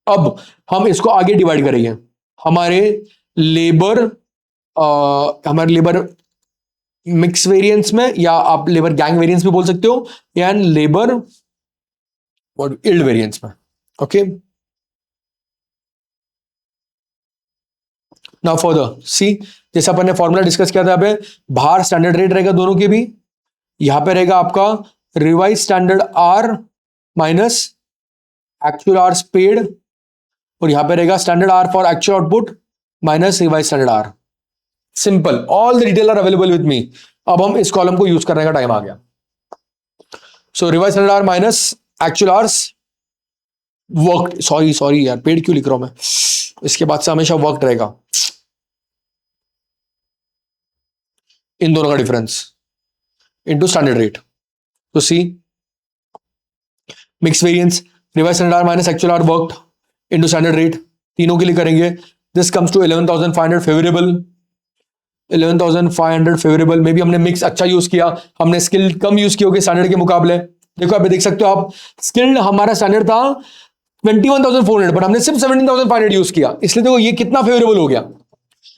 अब हम इसको आगे डिवाइड करेंगे, हमारे लेबर मिक्स वेरिएंस में, या आप लेबर गैंग वेरिएंस भी बोल सकते हो, या लेबर यील्ड वेरिएंस में, ओके। नाउ फर्दर सी, जैसे अपन ने फॉर्मूला डिस्कस किया था, यहाँ पे बाहर स्टैंडर्ड रेट रहेगा दोनों के भी, यहां पे रहेगा आपका revise standard hour minus actual hours paid, और यहां पे रहेगा standard hour for actual output minus revise standard hour. Simple, all the detail are available with me. अब हम इस कॉलम को यूज करने का टाइम आ गया। So revise standard hour minus actual hours work, sorry यार, पेड क्यों लिख रहा हूं मैं, इसके बाद से हमेशा वर्क रहेगा। इन दोनों का डिफरेंस इनटू स्टैंडर्ड रेट। तो see mix variance revise standard hour minus actual hour worked into standard rate, तीनों के लिए करेंगे। This comes to 11,500 favourable, 11,500 favourable में भी हमने मिक्स अच्छा यूज किया, हमने स्किल कम यूज की होगी स्टैंडर्ड के मुकाबले। देखो आप देख सकते हो आप, स्किल्ड हमारा स्टैंडर्ड था 21,400 बट हमने सिर्फ 17,500 यूज किया, इसलिए देखो ये कितना फेवरेबल हो गया।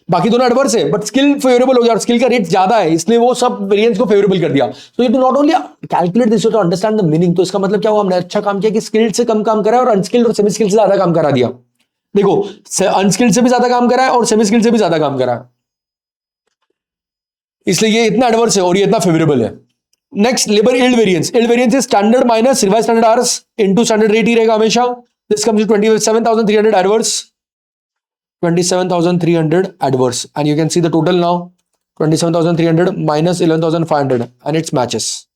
बाकी दोनों एडवर्स है बट स्किल फेवरेबल हो गया और स्किल का रेट ज्यादा है, इसलिए वो सब वेरिएंस को फेवरेबल कर दिया। So you do not only calculate this to understand the meaning. तो इसका मतलब क्या हुआ, हमने अच्छा काम किया कि स्किल्ड से कम काम करा और अनस्किल्ड और सेमी स्किल्ड से ज्यादा काम करा दिया। देखो अनस्किल्ड से भी ज्यादा काम करा है और सेमी स्किल्ड से भी ज्यादा काम करा है, इसलिए ये इतना एडवर्स है और ये इतना फेवरेबल है। Next labour yield variance, yield variance is standard minus revise standard hours into standard rate ही रहेगा हमेशा। This comes to 27,300 adverse, 27,300 adverse, and you can see the total now 27,300 minus 11,500 and it's matches.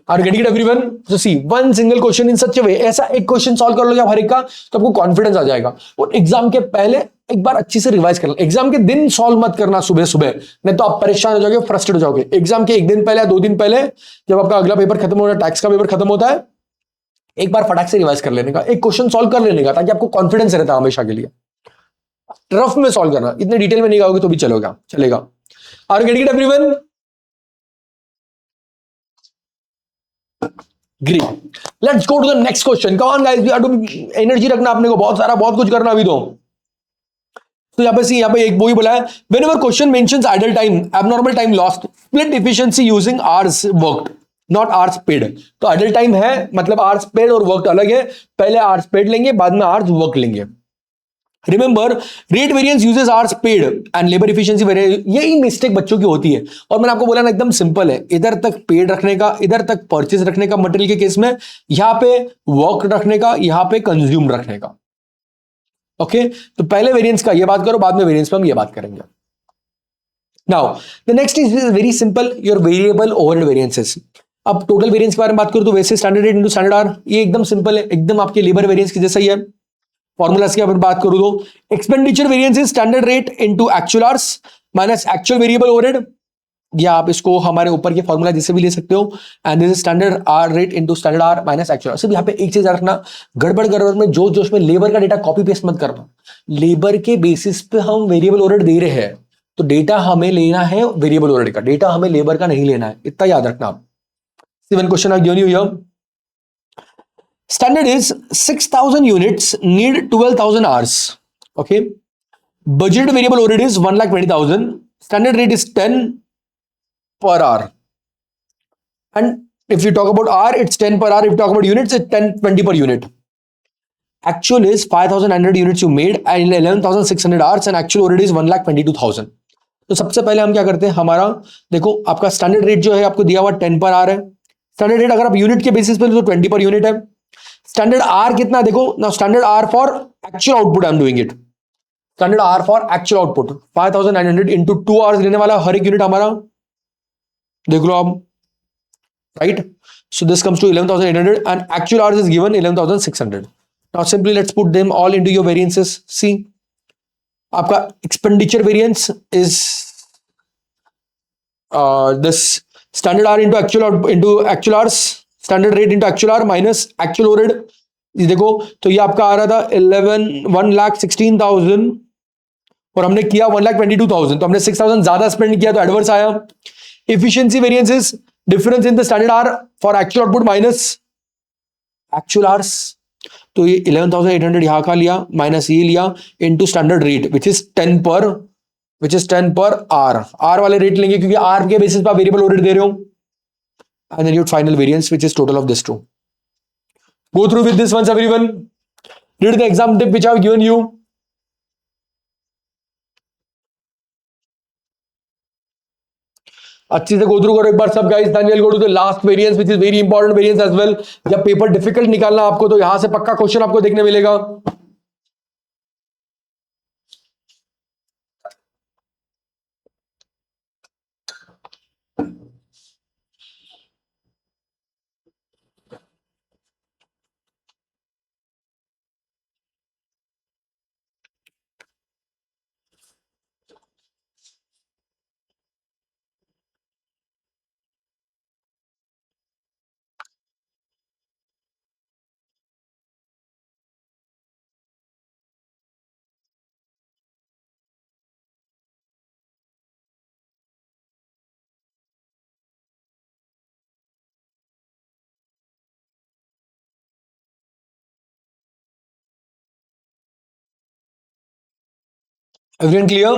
Are you getting it everyone? So see one single question in such a way, ऐसा एक question solve कर लोगे आप हर एक का तो आपको confidence आ जाएगा। और एग्जाम के पहले एक बार अच्छी से रिवाइज कर लो, एग्जाम के दिन सॉल्व मत करना सुबह सुबह, नहीं तो आप परेशान हो जाओगे, फ्रस्ट्रेट हो जाओगे। एग्जाम के एक दिन पहले या 2 दिन पहले जब आपका अगला पेपर खत्म हो रहा है, टैक्स का पेपर खत्म होता है, एक बार फटाक से रिवाइज कर लेने का, एक क्वेश्चन सॉल्व कर लेने का, ताकि आपको कॉन्फिडेंस रहता है हमेशा के लिए। रफ में सॉल्व करना, इतने डिटेल में नहीं गाओगे तो भी चलेगा। Are getting it everyone? Great, let's go to the next question. Come on guys, we have to energy रखना अपने को, बहुत सारा बहुत कुछ करना अभी तो यहाँ पे एक वही बोला है, whenever question mentions idle time, abnormal time lost, split efficiency using hours worked not hours paid। तो idle time है मतलब hours paid और worked अलग है, पहले hours paid लेंगे बाद में hours work लेंगे। Remember rate variance uses hours paid and labour efficiency variance, यही मिस्टेक बच्चों की होती है। और मैंने आपको बोला ना एकदम सिंपल है, इधर तक पेड रखने का, इधर तक परचेज रखने का मटेरियल के केस में, यहां पे वर्क रखने का, यहां पे कंज्यूम रखने का। ओके तो पहले वेरिएंस का ये बात करो, बाद में वेरिएंस पे हम ये बात करेंगे। Now the next is very simple, your variable overhead variances. अब टोटल वेरिएंस के बारे में बात करूं तो वैसे standard rate into standard hour, ये एकदम सिंपल है, एकदम आपके लेबर वेरिएंस की जैसा ही है। फॉर्मूलास की अगर बात करूं तो expenditure variance is standard rate into actual hours minus actual variable overhead, या आप इसको हमारे ऊपर के फॉर्मूला जिससे भी ले सकते हो, and this is standard hour rate into standard hour minus actual. सिर्फ यहाँ पे एक चीज रखना, गड़बड़ गड़बड़ में जोश जोश में लेबर का डेटा कॉपी पेस्ट मत करना। लेबर के बेसिस पे हम वेरिएबल ओवरहेड दे रहे हैं, तो डेटा हमें लेना है वेरिएबल ओवरहेड का, डेटा हमें लेबर का नहीं लेना है, इतना याद रखना आप। One question I given you here, standard is 6,000 units need 12,000 hours. Okay, budget variable overhead is 1,20,000, standard rate is 10 per hour, and if you talk about hour it's 10 per hour, if you talk about units it's 10-20 per unit. Actual is 5,900 units you made and 11,600 hours and actual overhead is 1,22,000. तो सबसे पहले हम क्या करते हैं, हमारा देखो आपका स्टैंडर्ड रेट जो है आपको दिया हुआ 10 पर आर है, स्टैंडर्ड रेट अगर आप यूनिट के बेसिस पे तो 20 पर यूनिट है। स्टैंडर्ड आर कितना देखो ना, standard hour for actual output I am doing it, standard hour for actual output 5,900 into 2 hours लेने वाला हर एक यूनिट हमारा, देख लो आप, right. So this comes to 11,800 and actual hours is given 11,600। Now simply let's put them all into your variances. See आपका expenditure variance is this standard hour into actual hours, standard rate into actual hour minus actual overhead. ये देखो तो ये आपका आ रहा था 1,16,000 और हमने किया 1,22,000, तो हमने 6,000 ज्यादा स्पेंड किया तो एडवर्स आया। Efficiency variance is difference in the standard hour for actual output minus actual hours, तो ये 11,800 यहां का लिया माइनस ये लिया into standard rate which is 10 per are वाले रेट लेंगे क्योंकि आर के बेसिस पर आप वेरिएबल ओवरहेड दे रहे हो, and then your final variance which is total of this two. Go through with this once everyone, read the exam tip which I have given you. अच्छी से go through करो एक बार सब guys, then we'll go to the last variance which is very important variance as well। जब paper difficult निकालना आपको तो यहां से पक्का क्वेश्चन आपको देखने मिलेगा। Everyone clear?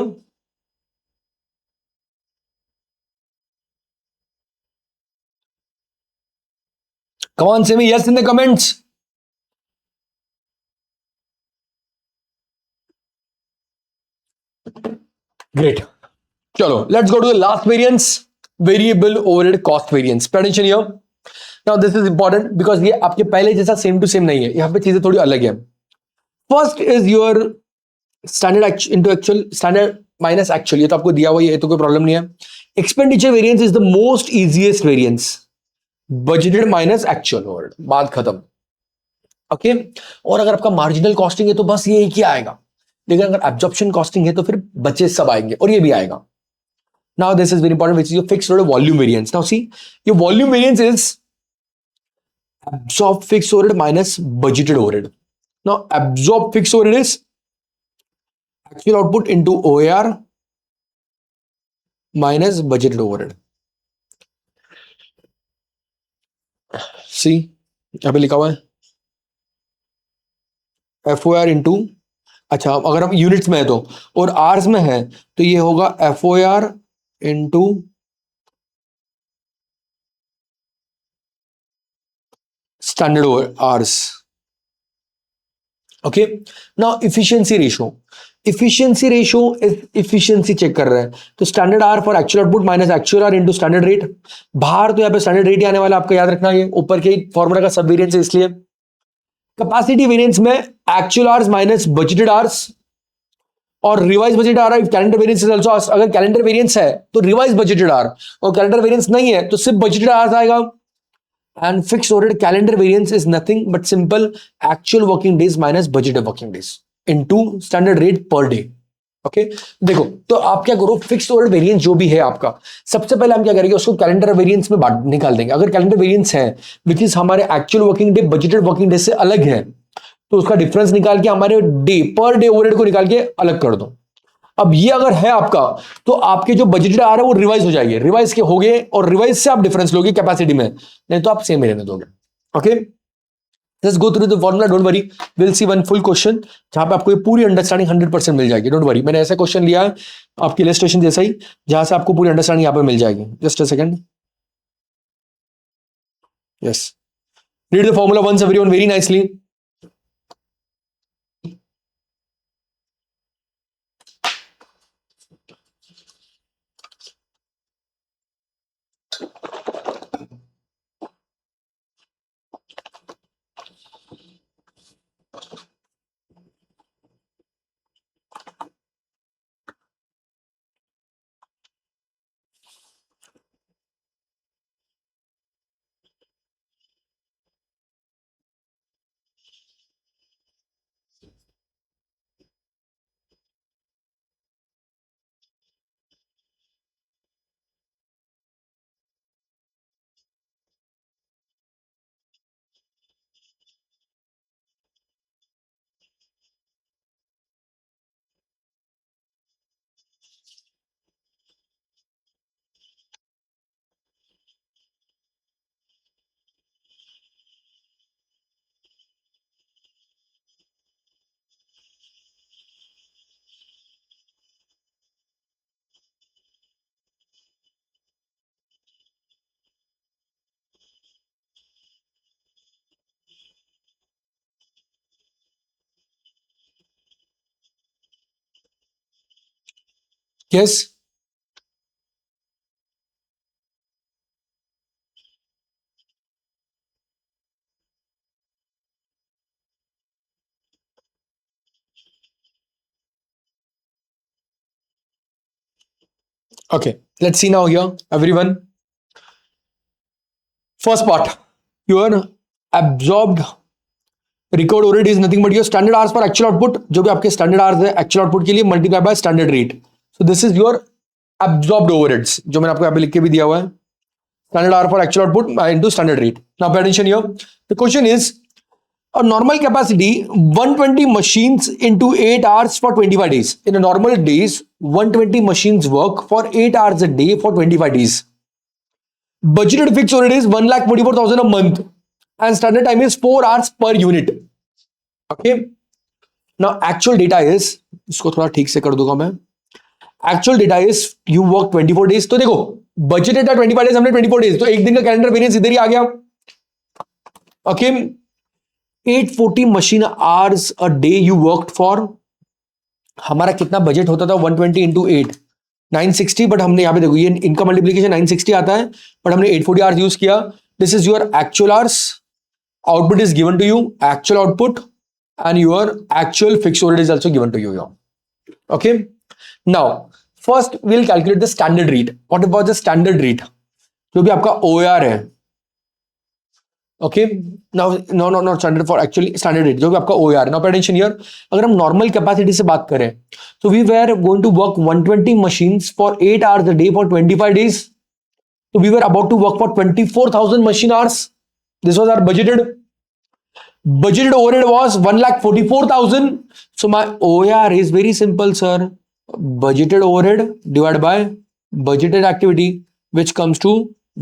Come on, say me yes in the comments. Great. Chalo, let's go to the last variance, variable overhead cost variance. Pay attention here. Now this is important because ये आपके पहले जैसा same to same नहीं है, यहाँ पे चीजें थोड़ी अलग है. First is your standard into actual, standard minus actual. ये तो आपको दिया हुआ है, ये तो कोई प्रॉब्लम नहीं है. Expenditure variance is the most easiest variance. Budgeted minus actual overhead, बात खत्म. ओके. और अगर आपका मार्जिनल कॉस्टिंग है तो बस ये एक ही आएगा, लेकिन अगर एब्जॉर्प्शन कॉस्टिंग है तो फिर बचे सब आएंगे और ये भी आएगा. Now this is very important, which is your fixed overhead volume variance. Now see, your volume variance is absorbed fixed overhead minus budgeted overhead. Now absorbed fixed overhead is actual output into OAR minus budgeted overhead. See, यहाँ पे लिखा हुआ है FOR into, अच्छा अगर हम units में है तो, और आर्स में है तो ये होगा FOR into standard hours. Okay. Now efficiency ratio. Efficiency ratio is efficiency check कर रहे हैं तो standard hour for actual output minus actual hour into standard rate. बाहर तो यहाँ पे स्टैंडर्ड रेट ही आने वाला, आपका याद रखना, ये ऊपर के फॉर्मूला का सब वेरिएंस है इसलिए. कैपेसिटी वेरिएंस में actual hours minus budgeted hours और revise budgeted hour. Calendar variance is also, अगर कैलेंडर वेरिएंस है तो रिवाइज बजटेड आर, और कैलेंडर वेरिएंस नहीं है तो सिर्फ बजटेड आवर्स आएगा. And fixed overhead calendar variance is nothing but simple actual working days minus budgeted working days into standard rate per day. Okay? देखो तो आप क्या करो, फिक्स्ड ओवरहेड वेरिएंस जो भी है आपका, सबसे पहले हम क्या करेंगे, उसको कैलेंडर वेरिएंस में बांट निकाल देंगे. अगर कैलेंडर वेरिएंस है विच इज हमारे actual working day budgeted working day से अलग है, तो उसका डिफरेंस निकाल के हमारे डे पर डे ओवरहेड को निकाल के अलग कर दो. अब ये अगर है आपका तो आपके जो बजटेड आ रहा है वो रिवाइज हो जाएंगे, रिवाइज के हो गए और रिवाइज से आप डिफरेंस लोगे कैपेसिटी में, नहीं तो आप सेम ही रहने दोगे. Okay, let's go through the formula. Don't worry, will see one full question जहां पे आपको ये पूरी अंडरस्टैंडिंग 100% मिल जाएगी. डोंट वरी, मैंने ऐसा क्वेश्चन लिया है आपकी इलस्ट्रेशन जैसा ही, जहां से आपको पूरी अंडरस्टैंडिंग यहां पे मिल जाएगी. Just a second. Yes, read the formula once everyone very nicely. Yes, okay, let's see now here everyone. First part, your absorbed record overhead is nothing but your standard hours for actual output, जो भी आपके standard hours है actual output के लिए, multiply by standard rate. So this is your absorbed overheads, जो मैंने आपको यहाँ पे लिख के भी दिया हुआ है. Standard hour for actual output into standard rate. Now pay attention here, the question is a normal capacity 120 machines into 8 hours for 25 days. In a normal days 120 machines work for 8 hours a day for 25 days. Budgeted fixed overhead is 1,44,000 a month and standard time is 4 hours per unit. Okay, now actual data is इसको थोड़ा ठीक से कर दूंगा मैं। Actual data is you work 24 days, तो देखो budgeted था 25 डेज, हमने 24 डेज, तो एक दिन का कैलेंडर वेरिएंस इधर ही आ गया। Okay, 840 machine hours a day you worked for, हमारा कितना बजट होता था 120 इंटू 8 960, बट हमने यहां पे देखो ये इनका मल्टीप्लीकेशन 960 आता है, बट हमने 840 आवर्स यूज किया। This is your actual hours, output is given to you, actual output, and your actual fixed overhead is also given to you here. Okay, now first we'll calculate the standard rate. What about the standard rate? जो भी आपका OAR है, okay, now no not standard, for actually standard rate जो भी आपका OAR, now pay attention here, अगर हम normal capacity से बात करें, so we were going to work 120 machines for 8 hours a day for 25 days, so we were about to work for 24,000 machine hours. This was our budgeted overhead was 1,44,000. So my OAR is very simple, sir. Budgeted overhead divided by budgeted activity, which comes to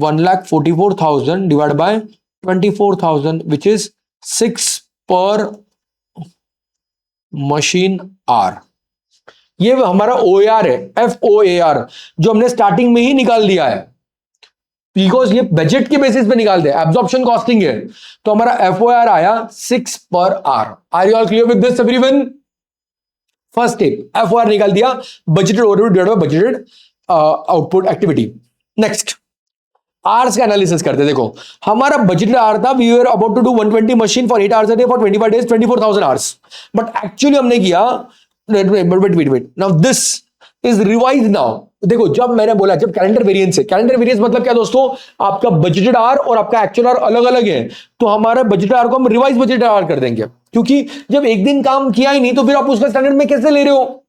1,44,000 divided by 24,000, which is 6 per machine hour. ये हमारा OAR है, FOAR, जो हमने starting में ही निकाल दिया है, because ये बजट के बेसिस पे निकालते हैं, एब्जॉर्प्शन कॉस्टिंग है, तो हमारा FOAR आया 6 पर आवर। Are you all clear with this everyone? First step FOAR निकाल दिया, budgeted overhead divided by budgeted output activity. Next hours का एनालिसिस करते, देखो हमारा बजटेड आवर था, we were about to do 120 machine for 8 hours a day for 25 days 24,000 hours, but actually हमने किया, wait now this is revise. Now देखो जब मैंने बोला जब कैलेंडर वेरिएंस है, कैलेंडर वेरिएंस मतलब क्या दोस्तों, आपका बजटेड आवर और आपका एक्चुअल आवर अलग अलग है, तो हमारा बजटेड आवर को हम रिवाइज बजटेड आवर कर देंगे, क्योंकि जब एक दिन काम किया ही नहीं तो फिर आप उसका स्टैंडर्ड में कैसे ले रहे हो।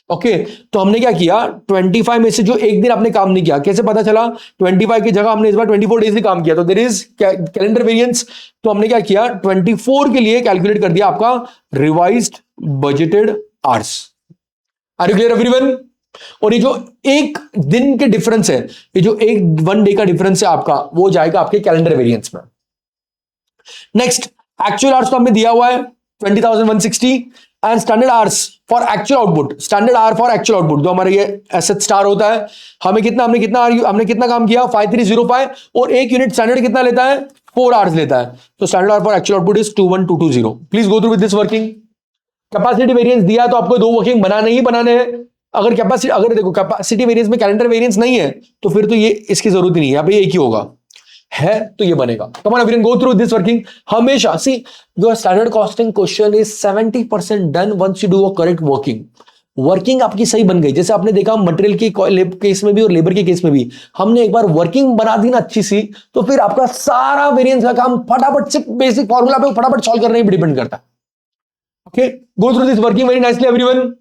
ओके, तो हमने क्या किया, 25 में से जो एक दिन आपने काम नहीं किया, कैसे पता चला, 25 की जगह हमने इस बार 24 डेज ही काम किया, तो देयर इज कैलेंडर वेरिएंस। तो हमने क्या किया, 24 के लिए कैलकुलेट कर दिया आपका revised budgeted hours. Are you clear everyone? और ये जो एक दिन के डिफरेंस है, ये जो एक 1 डे का डिफरेंस है आपका, वो जाएगा आपके कैलेंडर वेरिएंस में। नेक्स्ट एक्चुअल आवर्स तो हमने दिया हुआ है 20,160 and standard hours for actual output, standard hour for actual output जो हमारा ये एसेट स्टार होता है, हमने कितना काम किया 5305, और एक यूनिट स्टैंडर्ड कितना लेता है 4 आवर्स लेता है, तो standard hour for actual output is 21220। Please go through with this working. Capacity variance दिया तो आपको 2 वर्किंग बनाने हैं। अगर देखो कैपेसिटी वेरिएंस में कैलेंडर वेरिएंस नहीं है तो फिर तो ये इसकी जरूरत ही नहीं है, यहाँ पे एक ही होगा, है तो ये बनेगा। Come on everyone, go through this working. हमेशा see your standard costing question is 70% done once you do a correct working आपकी सही बन गई। जैसे आपने देखा मटेरियल के केस में भी और लेबर के केस में भी, हमने एक बार वर्किंग बना दी ना अच्छी सी, तो फिर आपका सारा वेरिएंस का काम फटाफट से बेसिक फॉर्मूला पे फटाफट सॉल्व करने पर डिपेंड करता है। Okay, go through this working very nicely everyone.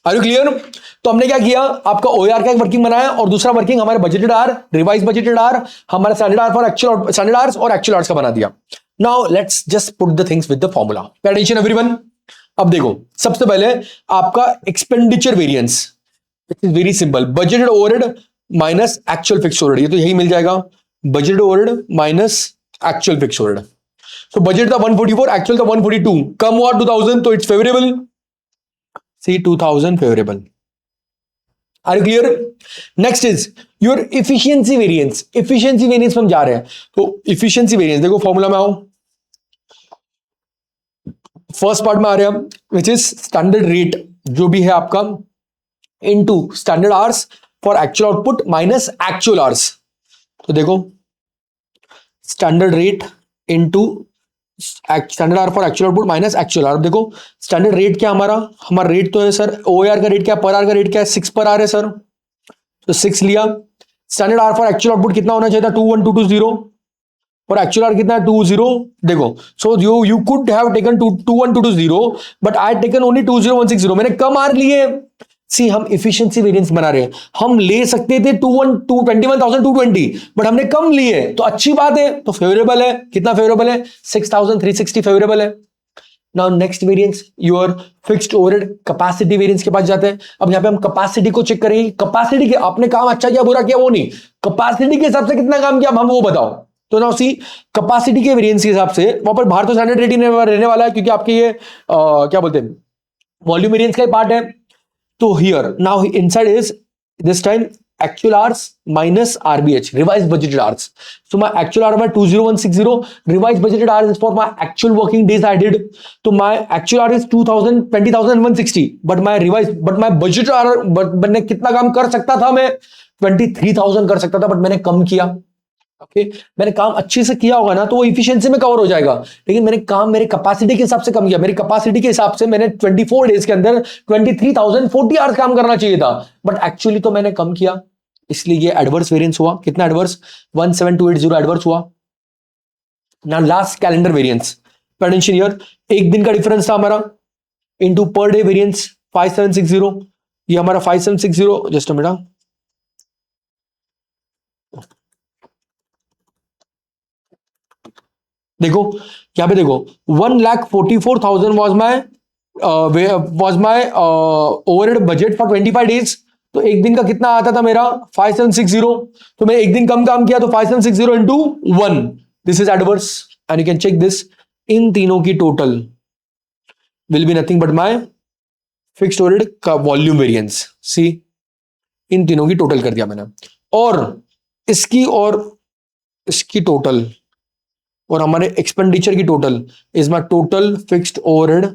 Are you clear? तो हमने क्या किया, आपका OAR का एक वर्किंग बनाया और दूसरा वर्किंग हमारे budgeted hour, revised budgeted hour, हमारा standard hour for actual standard hours और एक्चुअल आवर्स का बना दिया। Now let's just put the things with the formula. Pay attention everyone. अब देखो सबसे पहले आपका expenditure variance, it is very simple, budgeted overhead minus actual fixed overhead, ये तो यही मिल जाएगा, budgeted overhead minus actual fixed overhead. So budget था 144, एक्चुअल था 142, कम हुआ 2000, तो it's favourable, see 2000 favorable. Are you clear? Next is your efficiency variance. Efficiency variance में हम जा रहे हैं, तो efficiency variance देखो फॉर्मूला में आओ, फर्स्ट पार्ट में आ रहे हैं which is standard rate जो भी है आपका into standard hours for actual output minus actual hours। तो देखो standard rate into standard hour for actual output minus actual hour. देखो स्टैंडर्ड रेट क्या हमारा रेट तो है सर, OAR का रेट क्या, पर आर का रेट क्या है 6 पर आर है सर, तो 6 लिया। Standard hour for actual output कितना होना चाहिए था 21220, और एक्चुअल आर कितना है 20। देखो so you could have taken 21220 but I taken only 20160, मैंने कम आर लिए। सी हम इफिशिएंसी वेरिएंस बना रहे हैं, हम ले सकते थे 21,220 बट हमने कम लिए, तो अच्छी बात है, तो फेवरेबल है। कितना फेवरेबल है 6,360 फेवरेबल है। Now next variance your fixed overhead capacity variance के पास जाते हैं। अब यहाँ पे हम कैपेसिटी को चेक करेंगे, कैपेसिटी के आपने काम अच्छा किया बुरा किया वो नहीं, कैपेसिटी के हिसाब से कितना काम किया हम वो बताओ। तो नाउ सी कैपेसिटी के वेरिएंस के हिसाब से वहां पर बाहर तो स्टैंडर्ड रेट ही रहने वाला है क्योंकि आपके ये क्या बोलते हैं वॉल्यूम वेरिएंस का पार्ट है। तो here now inside is this time actual hours minus RBH, revised budgeted hours. So my actual hour by 20160, revised budgeted hours is for my actual working days I did. So my actual hour is 20,160, but my revised, but my budgeted hour, but मैंने कितना काम कर सकता था मैं 23,000 कर सकता था, but मैंने कम किया। ओके मैंने काम अच्छे से किया होगा ना तो वो इफिशिएंसी में कवर हो जाएगा, लेकिन मैंने काम मेरे कैपेसिटी के हिसाब से कम किया। मेरी कैपेसिटी के हिसाब से मैंने 24 डेज के अंदर 23,040 आवर्स काम करना चाहिए था, बट एक्चुअली तो मैंने कम किया, इसलिए ये एडवर्स वेरिएंस हुआ। कितना एडवर्स 17280 एडवर्स हुआ। ना लास्ट कैलेंडर वेरिएंस पेडेंशियल ईयर, एक दिन का डिफरेंस था हमारा इनटू पर डे वेरिएंस 5760, ये हमारा 5760 जस्ट अ मिनट देखो यहाँ पे देखो 1,44,000 was my overhead budget for 25 days। तो एक दिन का कितना आता था मेरा 5760, तो मैं एक दिन कम काम किया तो 5760 into 1, this is adverse and you can check this. इन तीनों की total will be nothing but my fixed overhead का वॉल्यूम वेरिएंस। सी इन तीनों की टोटल कर दिया मैंने, और इसकी टोटल और हमारे एक्सपेंडिचर की total is my total fixed overhead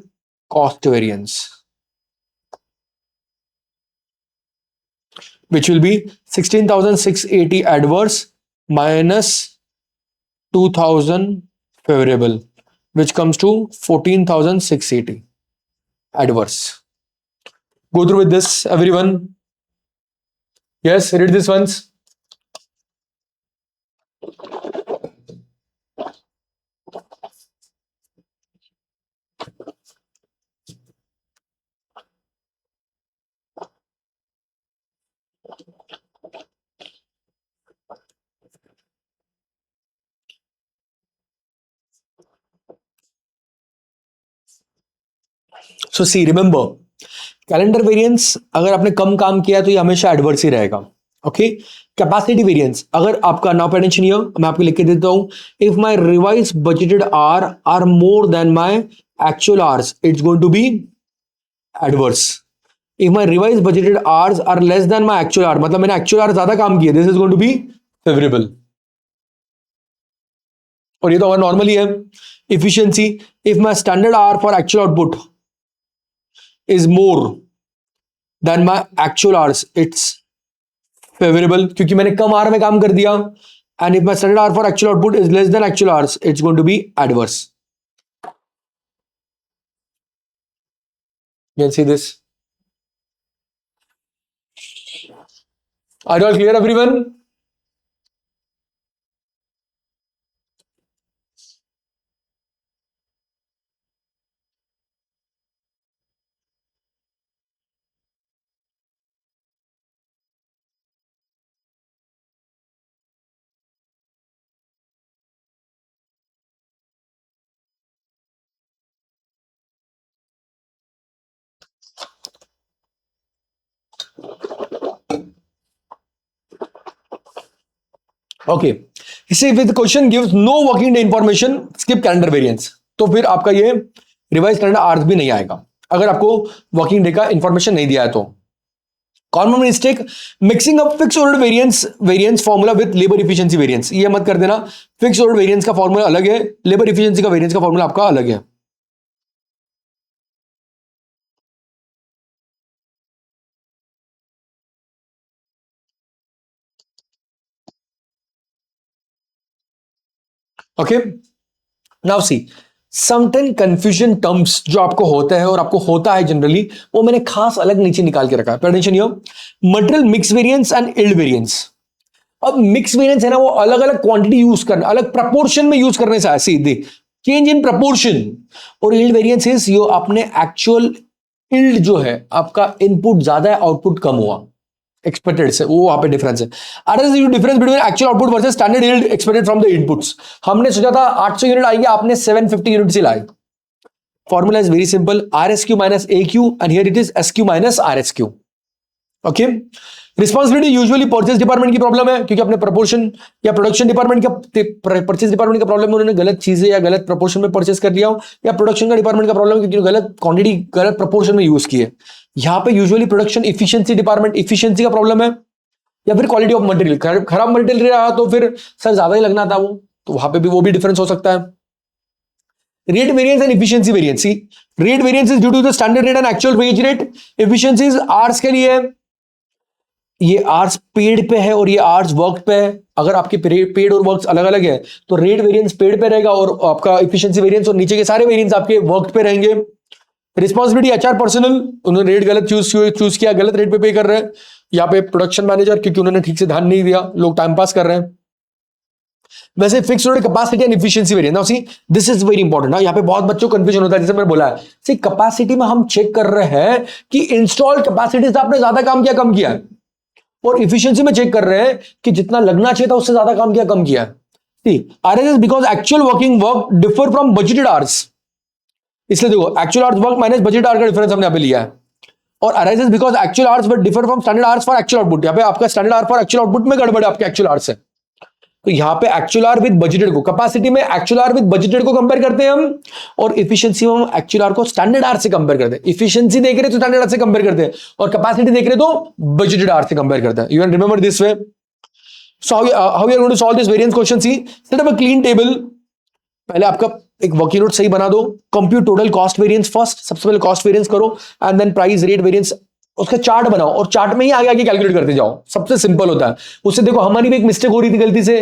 cost variance, which will be 16,680 adverse minus 2,000 favorable, which comes to 14,680 adverse. Go through with this, everyone. Yes, read this once. So see remember calendar variance अगर आपने कम काम किया तो ये हमेशा adverse ही रहेगा। Okay capacity variance अगर आपका नाउ पेडेंशियल ईयर मैं आपको लिख के देता हूं, if my revise budgeted hour more than my actual hours it's going to be adverse. If my revise budgeted hours are less than my actual hour, मतलब मैंने एक्चुअल आवर ज्यादा काम किया, this is going to be favourable. और ये तो normal ही है। Efficiency if my standard hour for actual output is more than my actual hours, it's favorable क्योंकि मैंने कम आवर में काम कर दिया। and if my standard hour for actual output is less than actual hours, it's going to be adverse. You can see this. Are you all clear, everyone? Okay इसे with question gives no working day information skip calendar variance, तो फिर आपका ये revise calendar hours भी नहीं आएगा अगर आपको वर्किंग डे का इंफॉर्मेशन नहीं दिया है तो। Common mistake mixing up fix overhead variance formula with labour efficiency variance, ये मत कर देना। फिक्स ओवरहेड वेरिएंस का फॉर्मूला अलग है, लेबर इफिशिएंसी का वेरिएंस का फॉर्मूला आपका अलग है। Okay now see sometime confusion terms जो आपको होता है और आपको होता है जनरली, वो मैंने खास अलग नीचे निकाल के रखा है। पेडेंशियल ईयर material mix variance and yield variance. अब मिक्स वेरिएंस है ना वो अलग अलग क्वांटिटी यूज करना, अलग प्रपोर्शन में यूज करने से सीधे चेंज इन प्रपोर्शन। और यील्ड वेरिएंस इज यो आपने एक्चुअल यील्ड जो है आपका इनपुट ज्यादा है आउटपुट कम हुआ एक्सपेक्टेड से, वो वहां पे डिफरेंस है। Difference between actual output versus standard yield expected from the inputs. हमने सोचा था 800 यूनिट आएंगे, आपने 750 यूनिट्स ही लाए। Formula is very simple, RSQ minus AQ, and here it is SQ minus RSQ. Okay, responsibility usually purchase department की problem है, क्योंकि अपने प्रोपोर्शन या प्रोडक्शन डिपार्टमेंट का परचेज डिपार्टमेंट का प्रॉब्लम है, उन्होंने गलत चीजें या गलत प्रोपोर्शन में परचेज कर लिया हो, या प्रोडक्शन का डिपार्टमेंट का प्रॉब्लम है क्योंकि गलत क्वांटिटी गलत प्रोपोर्शन में यूज की है। यहां पे usually production efficiency department efficiency का प्रॉब्लम है, या फिर क्वालिटी ऑफ मटेरियल, खराब मटेरियल रहा तो फिर सर ज्यादा ही लगना था वो, तो वहां पे भी वो भी डिफरेंस हो सकता है। Rate variance and efficiency variance. See, rate variance is due to the standard rate and actual wage rate. Efficiency is hours के लिए, ये hours paid पे है और ये hours worked पे है। अगर आपके paid और works अलग अलग है तो rate variance paid पे रहेगा और आपका efficiency variance और नीचे के सारे variance आपके worked पे रहेंगे। Responsibility HR personnel, उन्होंने रेट गलत चूज किया, गलत रेट पे पे कर रहे हैं। यहाँ पे प्रोडक्शन मैनेजर, क्योंकि उन्होंने ठीक से ध्यान नहीं दिया, लोग टाइम पास कर रहे हैं। वैसे fixed load capacity and efficiency variance, now see this is very important. यहाँ पे बहुत बच्चों को कंफ्यूजन होता है, जैसे मैंने बोला है, सी कैपेसिटी में हम चेक कर रहे हैं कि इंस्टॉल्ड कैपेसिटी से आपने ज्यादा काम किया कम किया, और एफिशिएंसी में चेक कर रहे हैं कि जितना लगना चाहिए था उससे ज्यादा काम किया कम किया। See RSS because actual working work differ from budgeted hours, इसलिए देखो actual hours work minus budgeted hour का डिफरेंस हमने यहाँ पे लिया है। और arises because actual hours but differ from standard hours for actual output, यहाँ पे आपका standard hour for actual output में गड़बड़ है आपके एक्चुअल आवर्स से, तो यहां पे एक्चुअल आवर विद बजटेड को, कैपेसिटी में एक्चुअल आवर विद बजटेड को कंपेयर करते हैं हम, और एफिशिएंसी में हम एक्चुअल आवर को स्टैंडर्ड आवर से कंपेयर करते हैं। एफिशिएंसी देख रहे तो स्टैंडर्ड आवर से कंपेयर करते हैं, और कैपेसिटी देख रहे तो बजटेड आवर से कंपेयर करते हैं। You can remember this way. So how you are going to solve this variance question? See set up a clean table. पहले आपका एक वर्किंग नोट सही बना दो, compute total cost variance first, सबसे पहले कॉस्ट वेरिएंस करो, and then price rate variance, उसका चार्ट बनाओ और चार्ट में ही आगे आगे कैलकुलेट करते जाओ, सबसे सिंपल होता है। उससे देखो हमारी भी एक मिस्टेक हो रही थी गलती से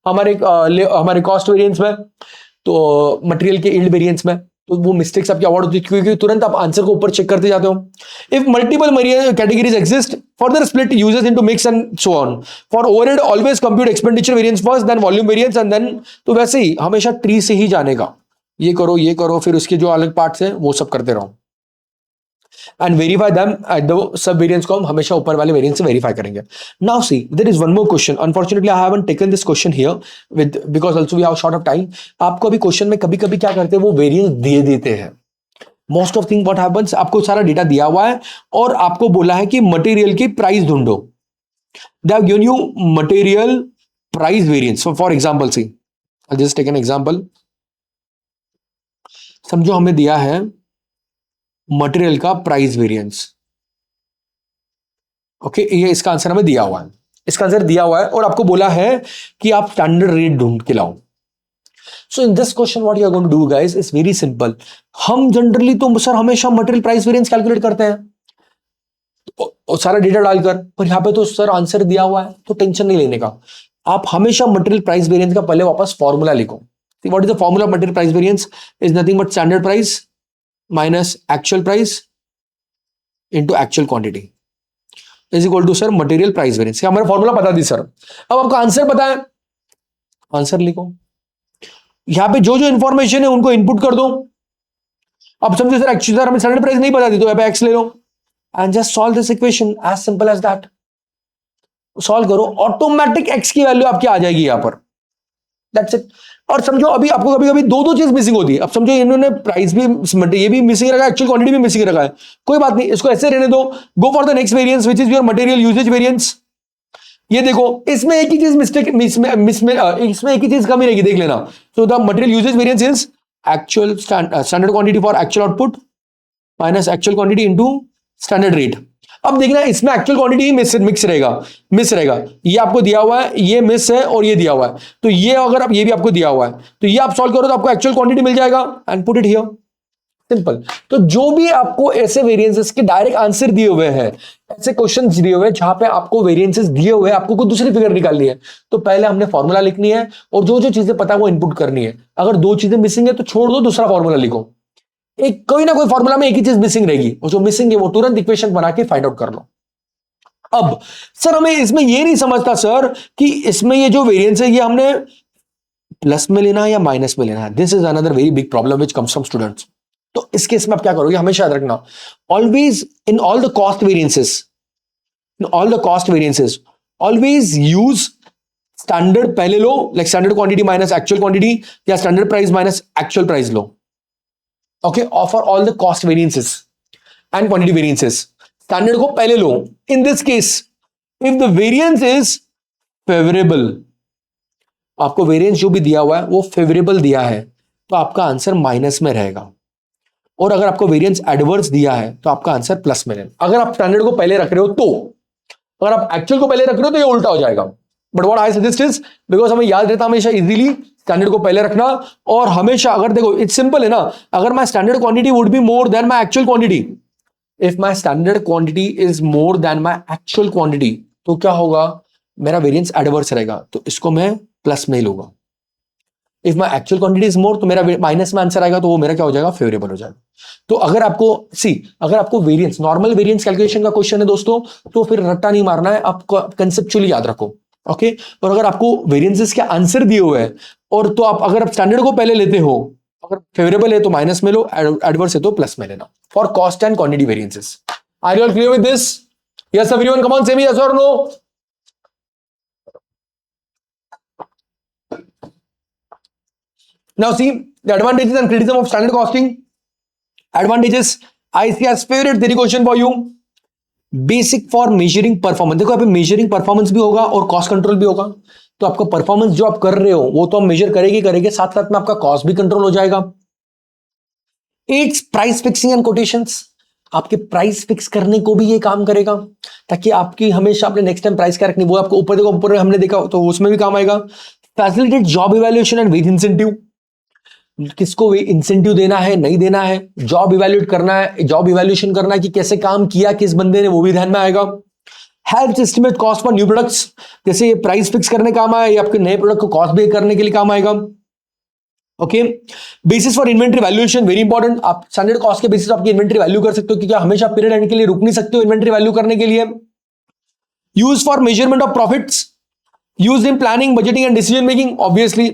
हमारे कॉस्ट वेरिएंस में, तो मटेरियल के यील्ड वेरिएंस में, तो वो मिस्टेक्स आपकी अवॉइड होती है क्योंकि तुरंत आप आंसर को ऊपर चेक करते जाते हो। If multiple categories exist, further split usages into mix and so on. For overhead always compute expenditure variance first, then volume variance, and then, तो वैसे ही हमेशा ट्री से ही जाने का, ये करो फिर उसके जो अलग पार्ट्स हैं वो सब करते रहो, and verify them at the sub variance को हम हमेशा ऊपर वाले वेरिएंस से वेरीफाई करेंगे। Now see there is one more question, unfortunately I haven't taken this question here with because also we have short of time. आपको अभी question में कभी कभी क्या करते हैं, वो वेरिएंस दे देते हैं। Most of thing what happens, आपको सारा डेटा दिया हुआ है और आपको बोला है कि मटेरियल की प्राइस ढूंढो। They have given you material price variance. For example see I just take an example, समझो हमें दिया है मटेरियल का प्राइस वेरिएंस, ओके, ये इसका आंसर हमें दिया हुआ है, इसका आंसर दिया हुआ है और आपको बोला है कि आप स्टैंडर्ड रेट ढूंढ के लाओ। So in this question what you are going to do guys is very simple. हम जनरली तो सर हमेशा मटेरियल प्राइस वेरिएंस कैलकुलेट करते हैं और सारा डेटा डालकर, पर यहां पे तो सर आंसर दिया हुआ है तो टेंशन नहीं लेने का। आप हमेशा मटेरियल प्राइस वेरिएंस का पहले वापस फॉर्मूला लिखो। What is the formula of material price variance? Is nothing but standard price minus actual price into actual quantity is equal to sir material price variance. हमारा फॉर्मूला बता दी sir, अब आपको answer पता है, आंसर लिखो, यहां पे जो जो इंफॉर्मेशन है उनको इनपुट कर दो। अब समझो सर एक्चुअली सर हमें स्टैंडर्ड प्राइस नहीं पता थी, तो यहाँ पे एक्स ले लो and just solve this equation, as simple as that. Solve करो, ऑटोमेटिक एक्स की वैल्यू आपकी आ जाएगी यहां पर, दैट्स इट। और समझो अभी आपको कभी कभी दो चीज मिसिंग होती है। अब समझो इन्होंने प्राइस भी ये भी मिसिंग रखा है, एक्चुअल क्वांटिटी भी मिसिंग रखा है, कोई बात नहीं, इसको ऐसे रहने दो। Go for the next variance which is your material usage variance. ये देखो इसमें एक ही चीज मिस्टेक इसमें एक ही चीज कमी रहेगी, देख लेना। So the material usage variance is actual standard quantity for actual output minus actual quantity into standard rate. अब देखना इसमें एक्चुअल क्वांटिटी ही मिस रहेगा। ये आपको दिया हुआ है, ये मिस है और ये दिया हुआ है, तो ये अगर आप ये भी आपको दिया हुआ है तो ये आप सॉल्व करो तो आपको एक्चुअल क्वांटिटी मिल जाएगा and put it here, simple. तो जो भी आपको ऐसे वेरिएंसेस के डायरेक्ट आंसर दिए हुए हैं, ऐसे क्वेश्चंस दिए हुए हैं जहां पे आपको वेरिएंसेस दिए हुए हैं, आपको कोई दूसरी फिगर निकालनी है, तो पहले हमने फॉर्मूला लिखनी है और जो जो चीजें पता है वो इनपुट करनी है। अगर दो चीजें मिसिंग है तो छोड़ दो, दूसरा फॉर्मूला लिखो। एक कोई ना कोई फॉर्मूला में एक ही चीज मिसिंग रहेगी, और जो मिसिंग है वो तुरंत इक्वेशन बना के फाइंड आउट कर लो। अब सर हमें इसमें ये नहीं समझता सर कि इसमें ये जो वेरिएंस है ये हमने प्लस में लेना है या माइनस में लेना है। This is another very big problem which comes from students. तो इस केस में आप क्या करोगे, हमेशा याद रखना, always in all the cost variances always use standard पहले लो, like standard quantity minus actual quantity, या standard price minus actual price लो। Okay, offer all the cost variances and quantity variances. Standard को पहले लो। In this case if the variance is favourable, आपको variance जो भी दिया हुआ है वो फेवरेबल दिया है तो आपका आंसर माइनस में रहेगा, और अगर आपको वेरिएंस एडवर्स दिया है तो आपका आंसर प्लस में रहेगा। अगर आप स्टैंडर्ड को पहले रख रहे हो तो, अगर आप एक्चुअल को पहले रख रहे हो तो ये उल्टा हो जाएगा। But what I suggest is, because हमें याद रहता हमेशा इजीली स्टैंडर्ड को पहले रखना, और हमेशा अगर देखो इट्स सिंपल है ना, अगर my standard quantity would be more than my actual quantity, if my standard quantity is more than my actual quantity, तो क्या होगा, मेरा वेरिएंस एडवर्स रहेगा, तो इसको मैं प्लस में ही लूंगा। If my actual quantity is more तो मेरा माइनस में आंसर आएगा, तो वो मेरा क्या हो जाएगा, फेवरेबल हो जाएगा। तो अगर आपको अगर आपको वेरिएंस, नॉर्मल वेरिएंस कैलकुलेशन का क्वेश्चन है दोस्तों, तो फिर रट्टा नहीं मारना है, आपको कंसेप्चुअली याद रखो। ओके, और अगर आपको वेरिएंसेस के आंसर दिए हुए हैं और तो आप अगर आप स्टैंडर्ड को पहले लेते हो, अगर फेवरेबल है तो माइनस में लो, एडवर्स है तो प्लस में लेना for cost and quantity variances. Are you all clear with this? Yes everyone, come on say me yes और no. Now see the advantages and criticism of standard costing. Advantages, ICAR's favorite theory question for you. Basic for measuring performance. देखो यहाँ पे measuring performance भी होगा और cost control भी होगा, तो आपका परफॉर्मेंस जो आप कर रहे हो वो तो हम मेजर करेंगे, साथ साथ में आपका कॉस्ट भी कंट्रोल हो जाएगा। It's price fixing and quotations, आपके प्राइस फिक्स करने को भी ये काम करेगा, ताकि आपकी हमेशा आपने नेक्स्ट टाइम प्राइस क्या रखनी वो आपको ऊपर देखो, ऊपर हमने देखा तो उसमें भी काम आएगा। Facilitate job evaluation and wage incentive, किसको इंसेंटिव देना है नहीं देना है, जॉब इवैल्यूएट करना है, जॉब इवैल्यूएशन करना है कि कैसे काम किया किस बंदे ने, वो भी ध्यान में आएगा। Help estimate cost for new products, जैसे ये प्राइस फिक्स करने काम आया, ये आपके नए प्रोडक्ट को कॉस्ट भी करने के लिए काम आएगा। Okay, basis for inventory valuation, very important, आप स्टैंडर्ड कॉस्ट के बेसिस आपकी इन्वेंट्री वैल्यू कर सकते हो, क्योंकि हमेशा पीरियड एंड के लिए रुक नहीं सकते हो इन्वेंट्री वैल्यू करने के लिए। Use for measurement of profits, use in planning, budgeting and decision making. Obviously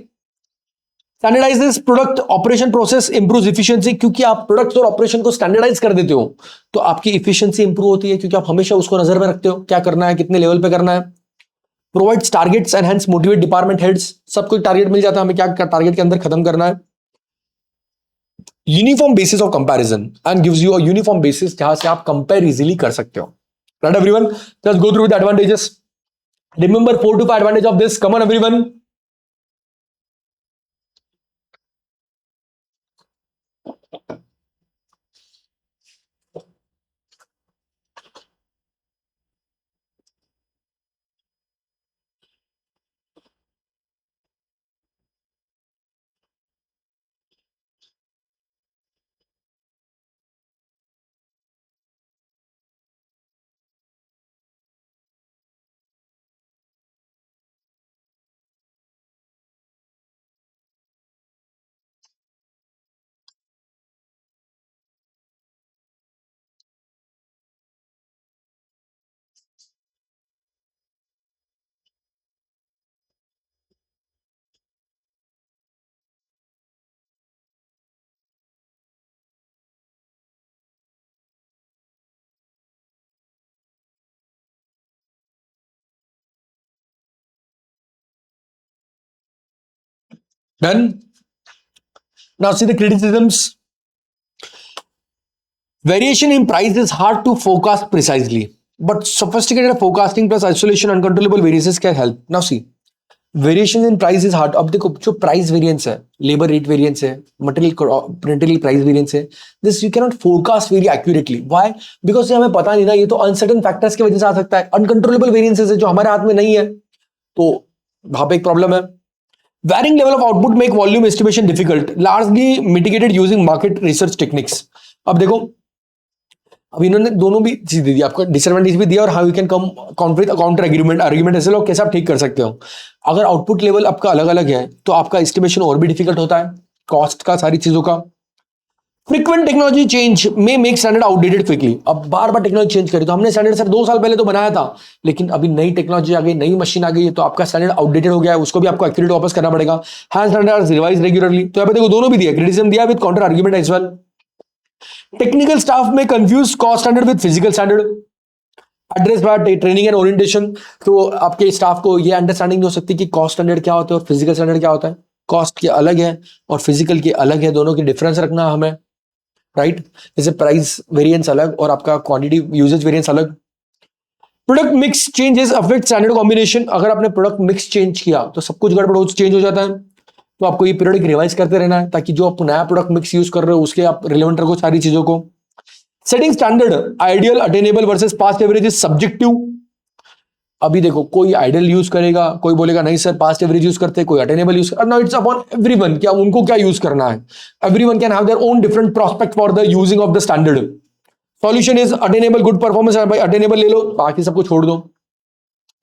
standardises product operation process, improve efficiency, क्योंकि आप प्रोडक्ट्स और ऑपरेशन को स्टैंडर्डाइज कर देते हो तो आपकी इफिशियंसी इंप्रूव होती है, क्योंकि आप हमेशा उसको नजर में रखते हो क्या करना है, कितने लेवल पे करना है। Provides targets and hence motivate department heads, सबको टारगेट मिल जाता है हमें क्या टारगेट के अंदर खत्म करना है। Uniform basis of comparison and gives you a uniform basis जहां से आप कंपेयर इजीली कर सकते हो। Right everyone, just go through with advantages, remember 4 to 5 advantage of this, come on everyone. Done. Now see the criticisms. Variation in price is hard to forecast precisely, but sophisticated forecasting plus isolation uncontrollable variances can help. Now see, variation in price is hard. अब देखो जो price variance है, labour rate variance है, material price variance है, this you can not forecast very accurately. Why? Because ये हमें पता नहीं ना, ये तो अनसर्टेन फैक्टर्स की वजह से आ सकता है, अनकंट्रोलेबल वेरिएंसेस है जो हमारे हाथ में नहीं है, तो वहां पे एक प्रॉब्लम है। Varying level of output make volume estimation difficult, largely mitigated using market research techniques. अब देखो, अब इन्होंने दोनों भी चीज दे दी, आपको डिसएडवांटेज भी दिया और how you can come counter argument ऐसे लोग कैसे आप ठीक कर सकते हो। अगर आउटपुट लेवल आपका अलग अलग है तो आपका एस्टिमेशन और भी डिफिकल्ट होता है, कॉस्ट का, सारी चीजों का। फ्रीक्वेंट टेक्नोलॉजी चेंज में मेक स्टैंडर्ड आउटडेटेड क्विकली। अब बार बार टेक्नोलॉजी चेंज करी, तो हमने स्टैंडर्ड सर 2 साल पहले तो बनाया था, लेकिन अभी नई टेक्नोलॉजी आ गई, नई मशीन आ गई है, तो आपका स्टैंडर्ड आउटडेटेड हो गया है, उसको भी आपको एक्यूरेट वापस करना पड़ेगा। Hand standard revise regularly. तो यहाँ पे देखो दोनों भी दिया, क्रिटिसिज्म दिया with counter argument as well. Technical staff में confuse cost standard with physical standard, address by training and orientation. तो आपके स्टाफ को ये अंडरस्टैंडिंग नहीं हो सकती कि कॉस्ट स्टैंडर्ड क्या होता है और फिजिकल स्टैंडर्ड क्या होता है। कॉस्ट के अलग है और फिजिकल के अलग है, दोनों की डिफरेंस रखना हमें। राइट। जैसे प्राइस वेरिएंस अलग और आपका क्वांटिटी यूजेज वेरिएंस अलग। Product mix changes affect standard combination. अगर आपने प्रोडक्ट मिक्स चेंज किया तो सब कुछ गड़बड़ चेंज हो जाता है। तो आपको ये पीरियडिक रिवाइज करते रहना है ताकि जो आप नया प्रोडक्ट मिक्स यूज कर रहे हो उसके आप रिलेवेंट रखो सारी चीजों को। Setting standard ideal attainable versus past average is subjective. अभी देखो कोई आइडियल यूज करेगा, कोई बोलेगा नहीं सर पास्ट एवरेज यूज करते, कोई अटेनेबल यूज कर, नाउ इट्स अपॉन एवरीवन क्या उनको क्या यूज करना है। Everyone can have their own different prospect for the using of the standard. Solution is attainable good performance, भाई अटेनेबल ले लो बाकी सबको छोड़ दो।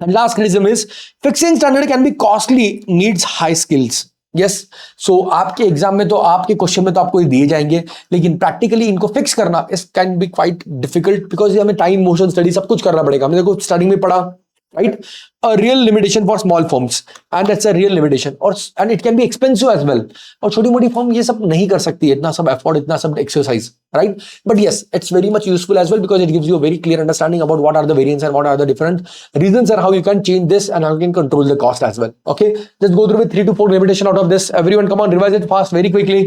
And last criticism is fixing standard can be costly, needs high skills. Yes, so आपके exam में तो आपके क्वेश्चन में तो आपको ये दिए जाएंगे, लेकिन प्रैक्टिकली इनको फिक्स करना is can be quite difficult because हमें टाइम मोशन स्टडी सब कुछ करना पड़ेगा। हमने देखो स्टार्टिंग में पढ़ा right, a real limitation for small firms and that's a real limitation और and it can be expensive as well. और छोटी मोटी फॉर्म ये सब नहीं कर सकती है इतना सब एफर्ट, इतना सब exercise, right? But yes, it's very much useful as well because it gives you a very clear understanding about what are the variants and what are the different reasons and how you can change this and how you can control the cost as well. Okay, just go through with 3 to 4 limitation out of this. Everyone come on, revise it fast very quickly.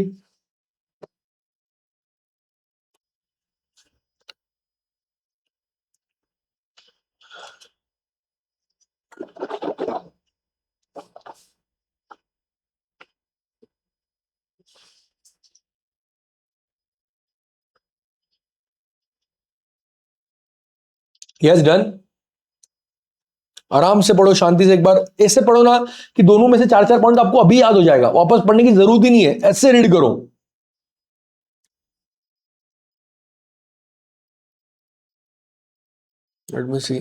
Yes, done. आराम से पढ़ो, शांति से, एक बार ऐसे पढ़ो ना कि दोनों में से 4-4 पॉइंट आपको अभी याद हो जाएगा, वापस पढ़ने की जरूरत ही नहीं है, ऐसे रीड करो। Let me C.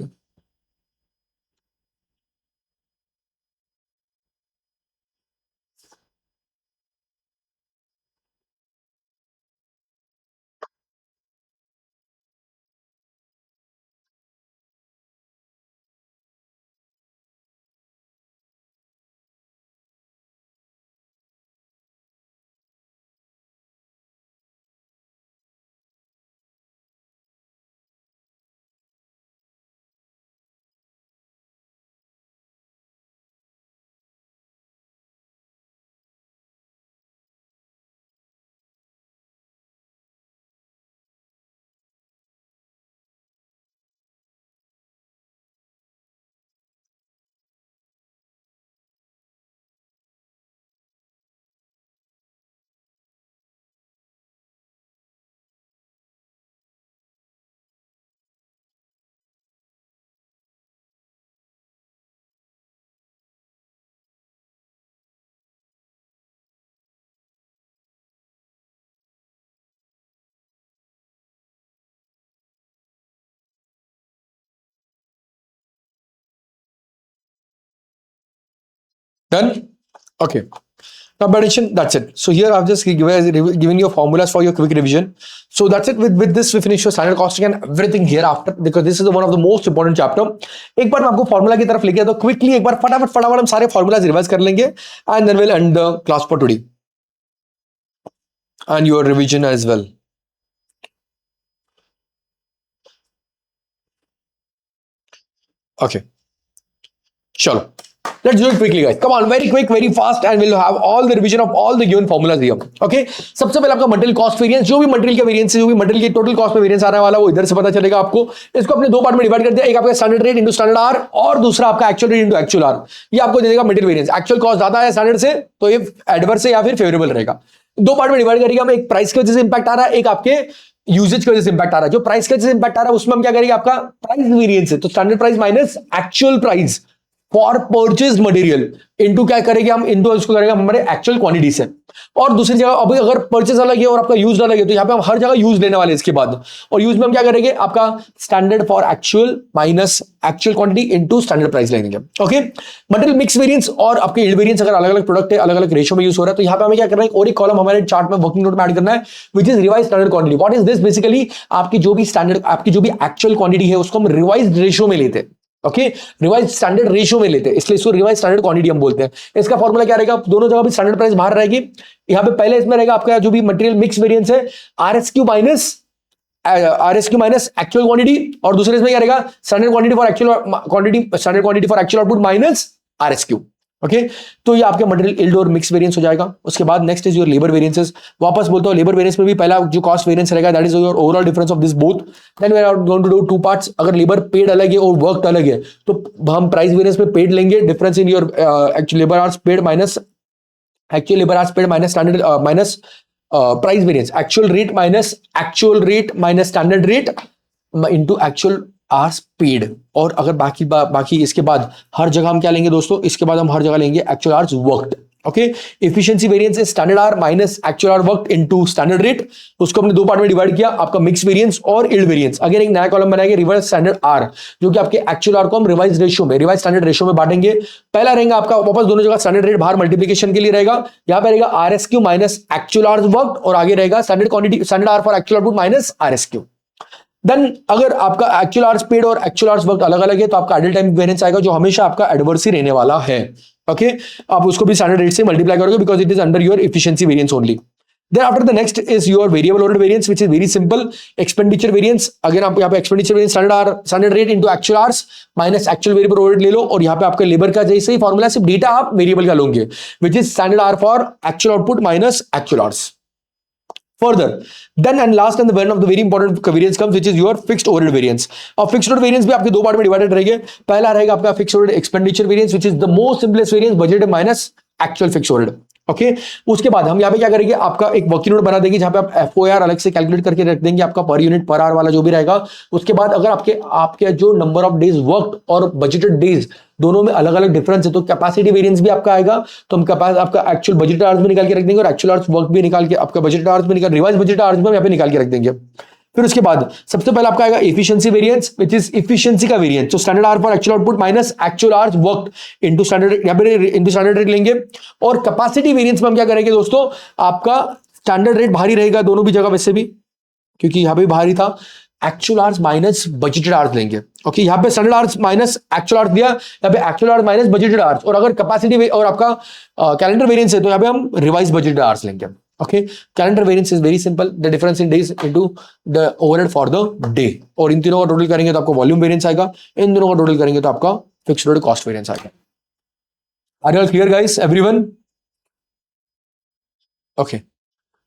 Done? Okay. Now, addition, that's it. So here I've just given you formulas for your quick revision. So that's it. With this, we finish your standard costing and everything hereafter because this is one of the most important chapter. एक बार मैं आपको formula की तरफ लेके आता हूँ quickly, एक बार फटाफट हम सारे फॉर्मूलाज रिवाइज कर लेंगे and then will end the class for today and your revision as well. Okay. चलो. Let's do it quickly, guys. Come on, very quick, very fast, and we'll have all the revision of all the given formulas here. Okay? सबसे पहले आपका material cost variance, जो भी material का variance है, जो भी मटेरियल के टोटल कॉस्ट में वेरिएंस आने वाला है, वो इधर से पता चलेगा आपको। इसको अपने दो पार्ट में डिवाइड कर दिया, एक आपका standard rate into standard hour और दूसरा आपका actual rate into actual hour. ये आपको दे देगा मटेरियल वेरिएंस। एक्चुअल कॉस्ट ज्यादा है स्टैंडर्ड से तो ये एडवर्स है या फिर फेवरेबल रहेगा। दो पार्ट में डिवाइड करेगा, हम एक प्राइस की वजह से इंपैक्ट आ रहा है, एक आपके यूजेज की वजह से इंपैक्ट आ रहा है। जो प्राइस की वजह से इंपैक्ट आ रहा है उसमें हम क्या करेंगे, आपका प्राइस वेरिएंस है तो standard price minus actual price for purchase material into क्या करेंगे हम, इनटू इसको करेंगे हमारे एक्चुअल क्वांटिटी से। और दूसरी जगह अभी अगर परचेज अलग है और आपका यूज अलग है तो यहाँ पे हम हर जगह यूज लेने वाले इसके बाद, और यूज में हम क्या करेंगे, आपका standard for actual minus actual quantity into standard price लेंगे। ओके, मटेरियल मिक्स वेरिएंस और आपके यील्ड वेरिएंस अगर अलग अलग प्रोडक्ट है, अलग अलग रेशियो में यूज हो रहा है तो यहाँ पे हमें क्या करना है, और एक कॉलम हमारे चार्ट में वर्किंग नोट में ऐड करना है which is revise standard quantity. What is this, basically आपकी जो भी स्टैंडर्ड, आपकी जो भी एक्चुअल क्वांटिटी है उसको हम रिवाइज रेशियो में लेते हैं। ओके, रिवाइज स्टैंडर्ड रेशियो में लेते हैं इसलिए इसको रिवाइज स्टैंडर्ड क्वांटिटी हम बोलते हैं। इसका फॉर्मूला क्या रहेगा, दोनों जगह भी स्टैंडर्ड प्राइस बाहर रहेगी। यहाँ पे पहले इसमें रहेगा आपका जो भी मटेरियल मिक्स वेरिएंस है आरएसक्यू माइनस एक्चुअल क्वांटिटी, और दूसरे इसमें क्या रहेगा, standard quantity for actual quantity, standard quantity for actual output minus RSQ. Okay तो ये आपके मटेरियल यील्ड और मिक्स वेरिएंस हो जाएगा। उसके बाद next is your labour variances. वापस बोलता हूं लेबर वेरिएंस में भी पहला जो कॉस्ट वेरिएंस रहेगा that is your overall difference of this both. Then we are going to do two parts. अगर लेबर पेड अलग है और वर्क अलग है तो हम प्राइस वेरिएंस में पेड लेंगे, difference in your actual labour hours paid minus actual labour hours paid minus standard minus price variance, actual rate minus standard rate into actual hours paid. और अगर बाकी इसके बाद हर जगह हम क्या लेंगे दोस्तों, इसके बाद हम हर जगह लेंगे actual hours worked. Okay efficiency variance is standard our minus actual hour worked into standard rate. उसको हमने दो पार्ट में डिवाइड किया, आपका मिक्स वेरिएंस और यील्ड वेरिएंस। अगेन एक नया कॉलम बनाएंगे रिवर्स स्टैंडर्ड आर, जो कि आपके एक्चुअल आर को हम रिवाइज स्टैंडर्ड रेशियो में बांटेंगे। पहला रहेगा आपका वापस दोनों जगह स्टैंडर्ड रेट बाहर मल्टीप्लिकेशन के लिए रहेगा, यहां पे रहेगा RSQ minus actual hours worked और आगे रहेगा standard quantity standard hour for actual output minus RSQ. Then अगर आपका एक्चुअल आवर्स पेड और एक्चुअल आवर्स वर्क अलग अलग है तो आपका आइडल टाइम वेरिएंस आएगा जो हमेशा आपका एडवर्स ही रहने वाला है। ओके आप उसको भी स्टैंडर्ड रेट से मल्टीप्लाई करोगे because it is under your efficiency variance only. Then after the next is your variable ordered variance, which is very simple. Expenditure variance. Again आप यहाँ पे expenditure variance standard rate into actual hours minus actual variable ordered ले लो और यहाँ पे आपके labour का जैसे ही फॉर्मूला सिर्फ डेटा आप वेरिएबल का लोगे, which is standard hour for actual output minus actual hours. Further, then and last and the one of the very important variance comes, which is your fixed overhead variance. और fixed overhead variance भी आपके दो part में divided रहेंगे। पहला रहेगा आपका fixed overhead expenditure variance, which is the most simplest variance, budget minus actual fixed overhead. Okay उसके बाद हम यहाँ पे क्या करेंगे, आपका एक वर्किंग नोट बना देंगे जहां पे आप एफओआर अलग से कैलकुलेट करके रख देंगे, आपका पर यूनिट पर आवर वाला जो भी रहेगा। उसके बाद अगर आपके जो नंबर ऑफ डेज वर्क और बजटेड डेज दोनों में अलग अलग डिफरेंस है तो कैपेसिटी वेरिएंस भी आपका आएगा। तो हम आपका एक्चुअल बजटेड आवर्स भी निकाल के रख देंगे और एक्चुअल आवर्स वर्क भी निकाल के आपका बजटेड आवर्स भी निकाल रिवाइज बजटेड आवर्स भी हम यहाँ पे निकाल के रख देंगे। फिर उसके बाद सबसे पहले आपका आएगा efficiency variance, which is efficiency का वेरिएंस। तो standard hour for actual output minus actual hours worked into standard यहाँ पे इनटू स्टैंडर्ड रेट लेंगे। और कैपेसिटी वेरिएंस में हम क्या करेंगे दोस्तों, आपका स्टैंडर्ड रेट भारी रहेगा दोनों भी जगह वैसे भी क्योंकि यहाँ पे भारी था, actual hours minus budgeted hours लेंगे। ओके यहाँ पे standard hours minus actual hours दिया, यहाँ पे actual hours minus budgeted hours. और अगर कैपेसिटी और आपका कैलेंडर वेरिएंस है तो यहाँ पे हम रिवाइज बजटेड आवर्स लेंगे। Okay, calendar variance is very simple. The difference in days into the overhead for the day. और इन तीनों का टोटल करेंगे तो आपको वॉल्यूम वेरिएंस आएगा, इन दोनों का टोटल करेंगे तो आपका फिक्स्ड रेट कॉस्ट वेरिएंस आएगा। Are you all clear, guys? Everyone? Okay.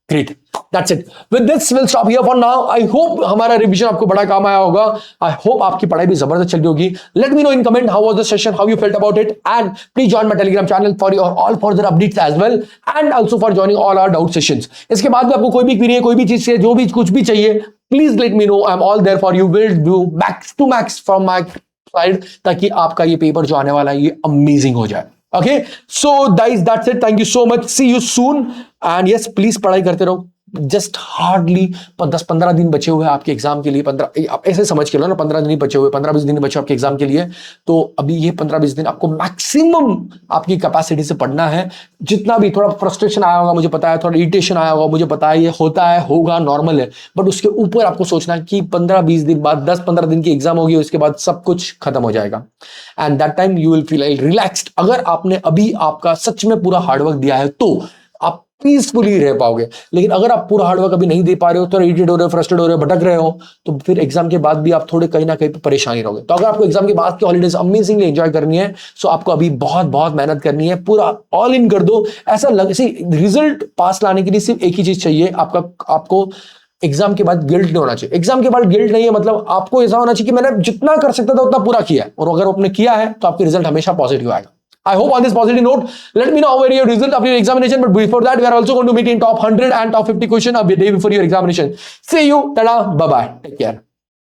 Great. That's it. With this, we'll stop here for now. I hope हमारा रिवीजन आपको बड़ा काम आया होगा. I hope आपकी पढ़ाई भी जबरदस्त चल रही होगी. Let me know in comment how was the session, how you felt about it, and please join my Telegram channel for your all further updates as well, and also for joining all our doubt sessions. इसके बाद भी आपको कोई भी query है, कोई भी चीज से जो भी कुछ भी चाहिए, please let me know. I'm all there for you. Will do max to max from my side ताकि आपका ये पेपर जो आने वाला है ये अमेजिंग हो जाए. Okay, so guys, that's it. Thank you so much. See you soon. And yes, please पढ़ाई करते रहो. जस्ट हार्डली 10-15 दिन बचे हुए हैं आपके एग्जाम के लिए. 15 आप ऐसे समझ के लो ना, 15 दिन ही बचे हुए, 15-20 दिन बचे आपके एग्जाम के लिए. तो अभी ये 15-20 दिन आपको मैक्सिमम आपकी कैपेसिटी से पढ़ना है. जितना भी थोड़ा फ्रस्ट्रेशन आया होगा मुझे पता है, थोड़ा इरिटेशन आया होगा मुझे पता है, ये होता है, होगा, नॉर्मल है. बट उसके ऊपर आपको सोचना है कि 15-20 दिन बाद, 10-15 दिन की एग्जाम होगी, उसके बाद सब कुछ खत्म हो जाएगा. And that time you will feel relaxed. अगर आपने अभी आपका सच में पूरा हार्डवर्क दिया है तो आप पीसफुली रह पाओगे. लेकिन अगर आप पूरा हार्डवर्क अभी नहीं दे पा रहे हो, थोड़ा इरिटेट हो रहे हो, फ्रस्ट्रेट हो रहे हो, भटक रहे हो, तो फिर एग्जाम के बाद भी आप थोड़े कहीं ना कहीं परेशानी रहोगे. तो अगर आपको एग्जाम के बाद की हॉलीडेज अमेजिंगली एंजॉय करनी है, सो आपको अभी बहुत बहुत मेहनत करनी है, पूरा ऑल इन कर दो. ऐसा रिजल्ट पास लाने के लिए सिर्फ एक ही चीज चाहिए, आपको एग्जाम के बाद गिल्ट नहीं होना चाहिए. एग्जाम के बाद गिल्ट नहीं है, मतलब आपको ऐसा होना चाहिए कि मैंने जितना कर सकता था उतना पूरा किया है, और अगर आपने किया है तो आपके रिजल्ट हमेशा पॉजिटिव आएगा. I hope on this positive note, let me know how were your result after your examination. But before that, we are also going to meet in top 100 and top 50 question a day before your examination. See you. Tada. Bye bye. Take care.